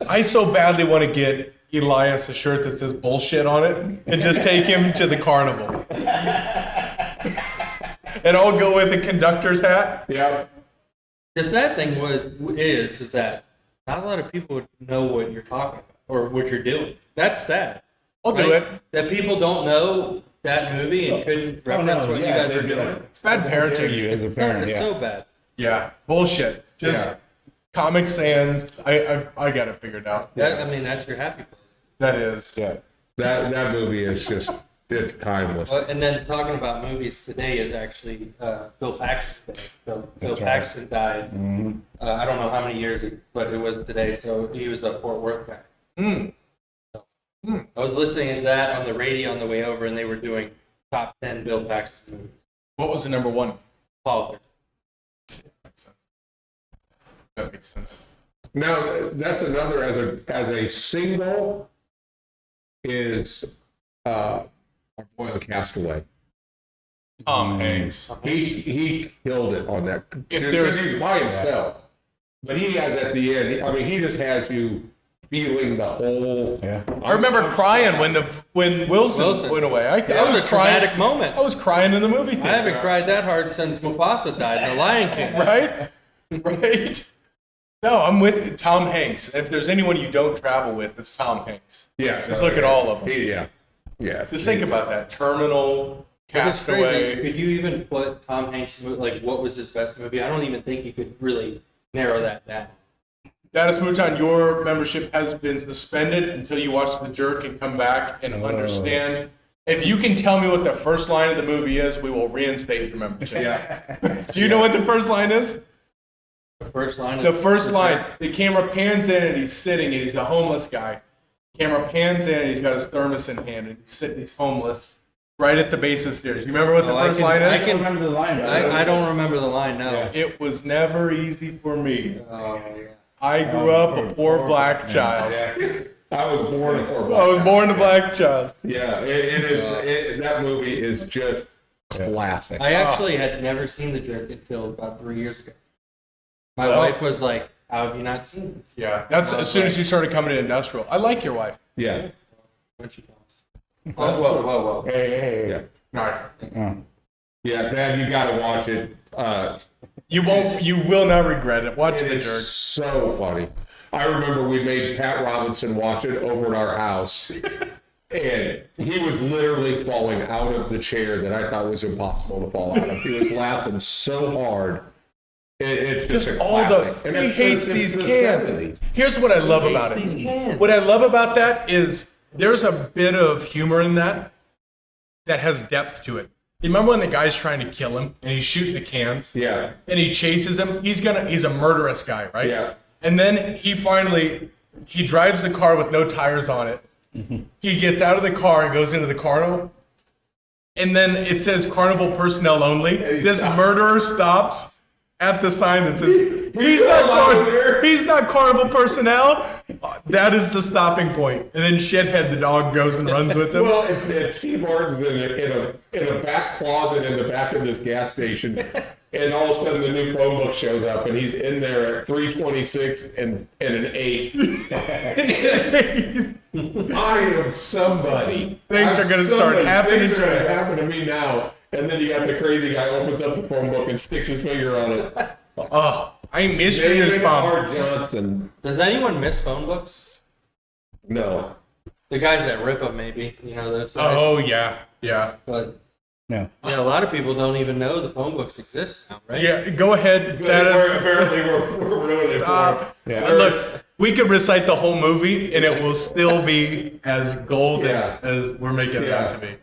I so badly want to get Elias a shirt that says bullshit on it and just take him to the carnival. And I'll go with the conductor's hat. Yep. The sad thing is that not a lot of people would know what you're talking about or what you're doing. That's sad. I'll do right? it. That people don't know that movie and couldn't Oh, reference no, what you yeah, guys are they'd be doing? like, It's bad "How dare parenting. you as a parent, It's yeah. so bad. Yeah, bullshit. Just Yeah. Comic Sans. I got it figured out. I mean, that's your happy place. That is. Yeah. That movie is just, it's timeless. And then talking about movies today is actually Bill Paxton. Bill That's right. Paxton died. Mhm. I don't know how many years, but it was today. So he was a Fort Worth guy. Mm. I was listening to that on the radio on the way over, and they were doing top 10 Bill Paxton movies. What was the number one? Father. That makes sense. Now, that's another, as a single, is our boy on Castaway. Tom Hanks. He killed it on that. If Because there's- he's by himself. But he has at the end, I mean, he just has you feeling the whole. Yeah. I remember crying when Wilson went away. I That was was a crying. traumatic moment. I was crying in the movie theater. I haven't cried that hard since Mufasa died in The Lion King. Right? Right? No, I'm with Tom Hanks. If there's anyone you don't travel with, it's Tom Hanks. Yeah. Just look at all of them. Yeah. Yeah. Just think about that. Terminal, It's crazy. Castaway. Could you even put Tom Hanks' like what was his best movie? I don't even think you could really narrow that down. Dennis Mouton, your membership has been suspended until you watch The Jerk and come back and understand. If you can tell me what the first line of the movie is, we will reinstate your membership. Yeah. Do you know what the first line is? The first line. The first line, the camera pans in and he's sitting and he's a homeless guy. Camera pans in and he's got his thermos in hand and he's sitting, he's homeless, right at the base of the stairs. You remember what the Oh, I first can- line I is? I can remember the line. I don't remember the line now. Yeah. It was never easy for me. Oh, yeah. I grew up a poor black child. I was born a poor I was black born a black child. Yeah, it is. That movie is just classic. I actually had never seen The Jerk until about 3 years ago. My Well- wife was like, "How have you not seen this?" Yeah, that's as soon as you started coming to industrial. I like your wife. Yeah. When she comes. Whoa. Yeah. All right. Oh. Yeah, Dad, you gotta watch it. You won't. You will not regret it. Watch The It's Jerk. so funny. I remember we made Pat Robinson watch it over at our house, and he was literally falling out of the chair that I thought was impossible to fall out of. He was laughing so hard. It's just a All classic. the And he it's hates the these necessities. cans. Here's what I love Hates about these it. cans. What I love about that is there's a bit of humor in that has depth to it. You remember when the guy's trying to kill him and he's shooting the cans? Yeah. And he chases him. He's a murderous guy, right? Yeah. And then he drives the car with no tires on it. He gets out of the car and goes into the carnival. And then it says carnival personnel only. he This stops. murderer stops at the sign that says he's not carnival personnel. That is the stopping point. And then Shithead the dog goes and runs with him. Well, it's Steve Martin's in a back closet in the back of this gas station, and all of a sudden the new phone book shows up, and he's in there at 326 and an 8. I am somebody. Things are gonna start somebody. happening Things are to going me. to happen to me now. And then you got the crazy guy opens up the phone book and sticks his finger on it. Oh, I miss you, David Mom. R. Johnson. Does anyone miss phone books? No. The guys that rip them, maybe. You know those guys. Oh yeah, yeah, But No. yeah, a lot of people don't even know the phone books exist now, right? yeah. Go ahead. That is. Apparently we're ruining it for Stop. him. Yeah. And look, we could recite the whole movie, and it will still be as gold Yeah. as we're making it out to be.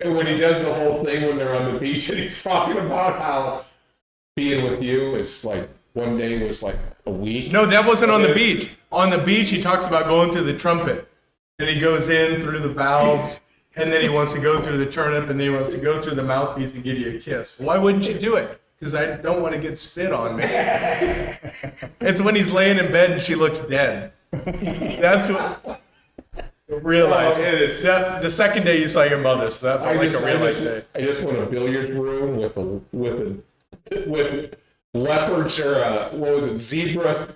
And when he does the whole thing when they're on the beach and he's talking about how being with you is like one day was like a week. No, that wasn't on the beach. On the beach, he talks about going through the trumpet, and he goes in through the valves, and then he wants to go through the turnip, and then he wants to go through the mouthpiece and give you a kiss. Why wouldn't you do it? Because I don't want to get spit on me. It's when he's laying in bed and she looks dead. That's what. Realize Oh, it is. the second day you saw your mother, so that felt like a real life day. I just want a billiards room with leopards or what was it, zebra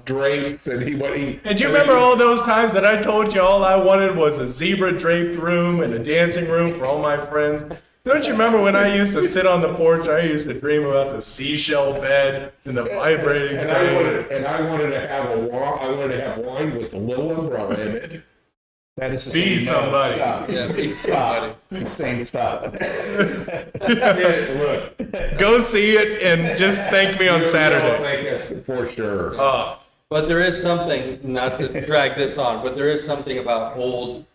drapes, and he. And do you remember all those times that I told you all I wanted was a zebra draped room and a dancing room for all my friends? Don't you remember when I used to sit on the porch? I used to dream about the seashell bed and the vibrating And thing. I wanted to have I wanted to have wine with a little umbrella in it. That is to Be say no. somebody. Stop. Yeah, be Stop. He's saying stop. Look, Go see it and just thank me on you'll Saturday. thank us for sure. But there is something, not to drag this on, but there is something about old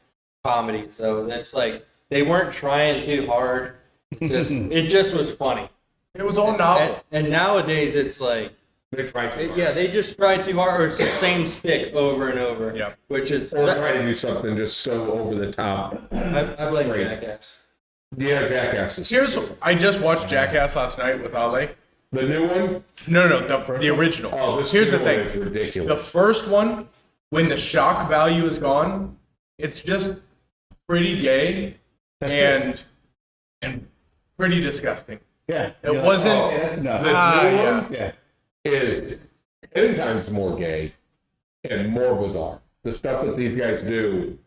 comedy. So that's like, they weren't trying too hard. It just was funny. It was all novel. And nowadays it's like, They try to. yeah, they just try too hard, or it's the same stick over and over. Yep. Which is, Or try to do something just so over the top. I blame Crazy. Jackass. Yeah, jackasses. I just watched Jackass last night with Ale. The new one? No, the original. Oh, this Here's new the one thing. is The ridiculous. first one, when the shock value is gone, it's just pretty gay and pretty disgusting. Yeah. It wasn't. Oh, No. the new yeah. one Yeah. is 10 times more gay and more bizarre. The stuff that these guys do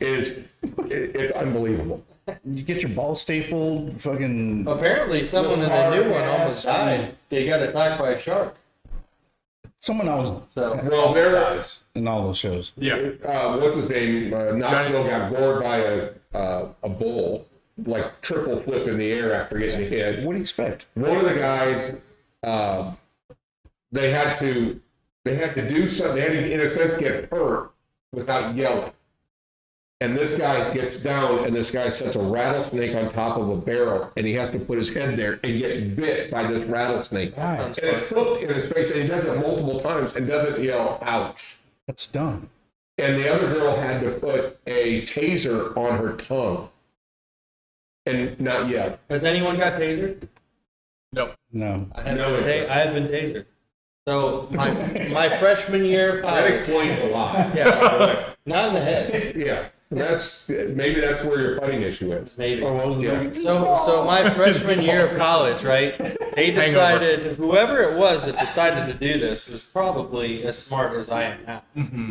it's unbelievable. You get your balls stapled, fucking. Apparently someone in the new one almost died. They got attacked by a shark. Someone else So, Well, there, in all those shows. Yeah. what's his name? Knoxville got gored by a bull, like triple flip in the air after getting hit. What do you expect? One of the guys, they had to do something. They had to, in a sense, get hurt without yelling. And this guy gets down, and this guy sets a rattlesnake on top of a barrel, and he has to put his head there and get bit by this rattlesnake. Why? And it's hooked in his face, and he does it multiple times and doesn't yell, ouch. That's dumb. And the other girl had to put a taser on her tongue and not yell. has anyone got tasered? No. No. I have, No been, interest. I have been tasered. So my freshman year of That college, explains a lot. yeah, not in the head, Yeah, maybe that's where your fighting issue is. maybe. Or what was the Yeah. movie? So my freshman year of college, right? They decided, whoever it was that decided to do this was probably as smart as I am now.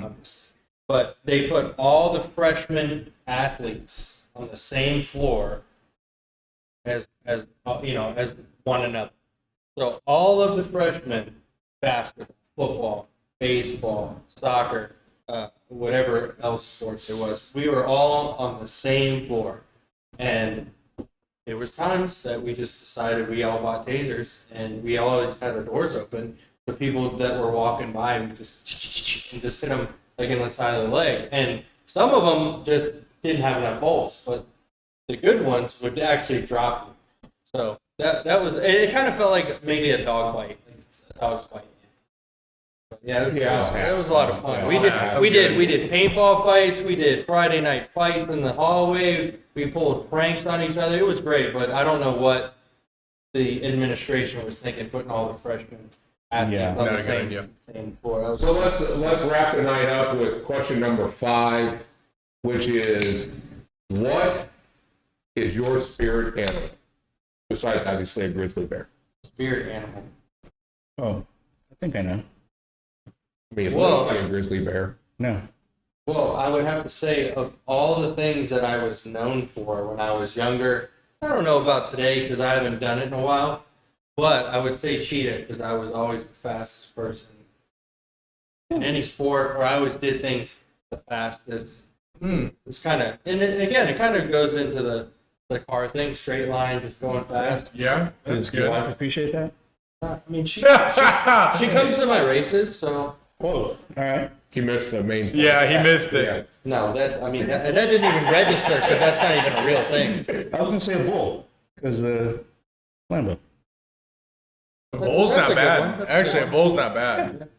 Obviously. But they put all the freshman athletes on the same floor as as one another. So all of the freshmen, basketball, football, baseball, soccer, whatever else sports it was, we were all on the same floor. And there was times that we just decided we all bought tasers, and we always had our doors open. So people that were walking by, we just hit them like in the side of the leg. And some of them just didn't have enough bolts, but the good ones would actually drop you. So that was, it kind of felt like maybe a dog bite, like a dog's bite. But yeah, it was a lot of fun. We did paintball fights. We did Friday night fights in the hallway. We pulled pranks on each other. It was great, but I don't know what the administration was thinking, putting all the freshmen athletes Yeah, on not the a good same idea. floor. So let's wrap the night up with question number 5, which is, what is your spirit animal? Besides, obviously, a grizzly bear. Spirit animal. Oh, I think I know. I mean, it Well- looks like a grizzly bear. No. Well, I would have to say, of all the things that I was known for when I was younger, I don't know about today because I haven't done it in a while, but I would say cheetah because I was always the fastest person in any sport, or I always did things the fastest. It was kind of, and again, it kind of goes into the car thing, straight line, just going fast. Yeah, that's Does your wife good. appreciate that? I mean, she comes to my races, so Whoa. All right. He missed the main point. Yeah, he missed Yeah. it. no, that didn't even register because that's not even a real thing. I was gonna say a bull because the Lambo. A bull's That's not a good bad. one. That's a Actually, good a bull's not bad.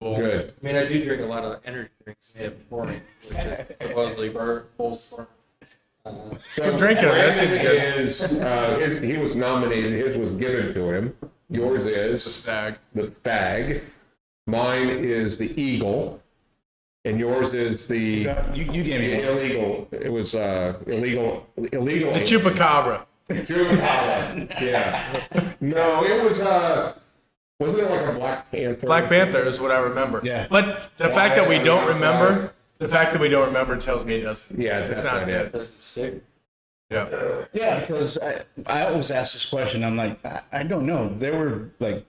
Bull. Good. I mean, I do drink a lot of energy drinks made of taurine, which is supposedly bulls for. So Keep drinking it. That seems Brandon is, he was nominated. His was given to him. Yours is Stag. the stag. Mine is the eagle. And yours is the You gave me one. illegal. It was illegal. The Illegal. chupacabra. Chupacabra. Yeah. No, it was wasn't it like a Black Panther? Black Panther is what I remember. Yeah. But the fact that we don't remember, tells me it doesn't. Yeah, It's that's not not good. it. Does it stick? Yeah. Yeah, because I always ask this question. I'm like, I don't know. They were like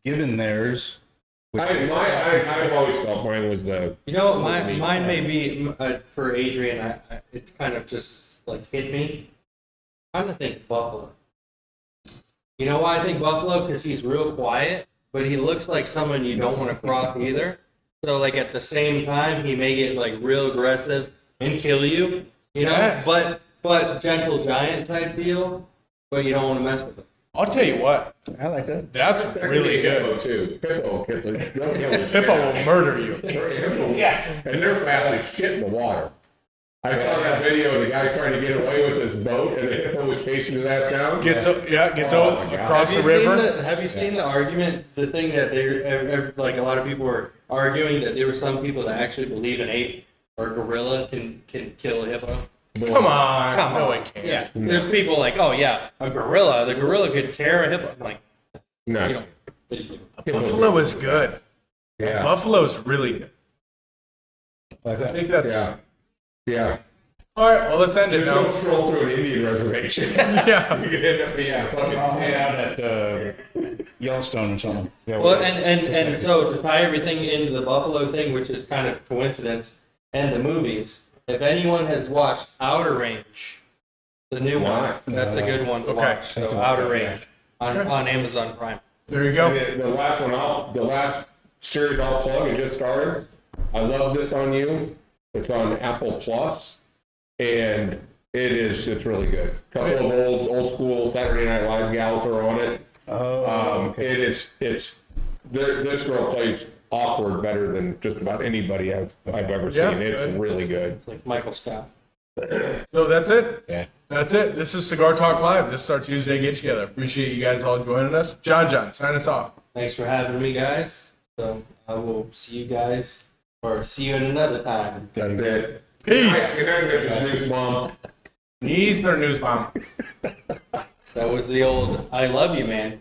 given theirs I've always felt mine was the. You know, mine may be for Adrian. It kind of just like hit me. I'm gonna think Buffalo. You know why I think Buffalo? Because he's real quiet, but he looks like someone you don't want to cross either. So like at the same time, he may get like real aggressive and kill you. You know, Yes. but gentle giant type deal. But you don't want to mess with him. I'll tell you what, I like that. that's That could really be a Hippo good. too. Hippo kills the Hippo will murder you. Yeah. And they're fast as shit in the water. I saw that video of the guy trying to get away with his boat and the hippo was chasing his ass down. Gets Oh over my God. across the river. Have you seen the argument? The thing that they like a lot of people were arguing that there were some people that actually believe an ape or gorilla can kill a hippo. Come on. Come No, on. it can't. Yeah, there's people like, oh yeah, a gorilla. The gorilla could tear a hippo. I'm like, No. you know, Buffalo is good. Yeah. Buffalo's really good. I like I that. think that's. Yeah. Yeah. All right, well, let's end it Just don't now. scroll through an Indian reservation. Yeah. You could end up being a fucking I'll hang out at Yellowstone or something. Yeah, well, and so to tie everything into the Buffalo thing, which is kind of coincidence, and the movies. If anyone has watched Outer Range, the new one, that's a good one to Okay. watch. So Outer Range on Amazon Prime. There you go. The last series I'll plug, it just started. I Love This on You. It's on Apple Plus, and it's really good. Couple of old school Saturday Night Live gals are on it. This girl plays awkward better than just about anybody I've ever Yeah, seen. It's good. really good. Like Michael Scott. So that's it. Yeah. That's it. This is Cigar Talk Live. This is our Tuesday get together. Appreciate you guys all joining us. John, sign us off. Thanks for having me, guys. So I will see you guys, or see you in another time. That's it. Peace. Good night, Mrs. News Mom. The Eastern News Bomb. That was the old "I love you, man."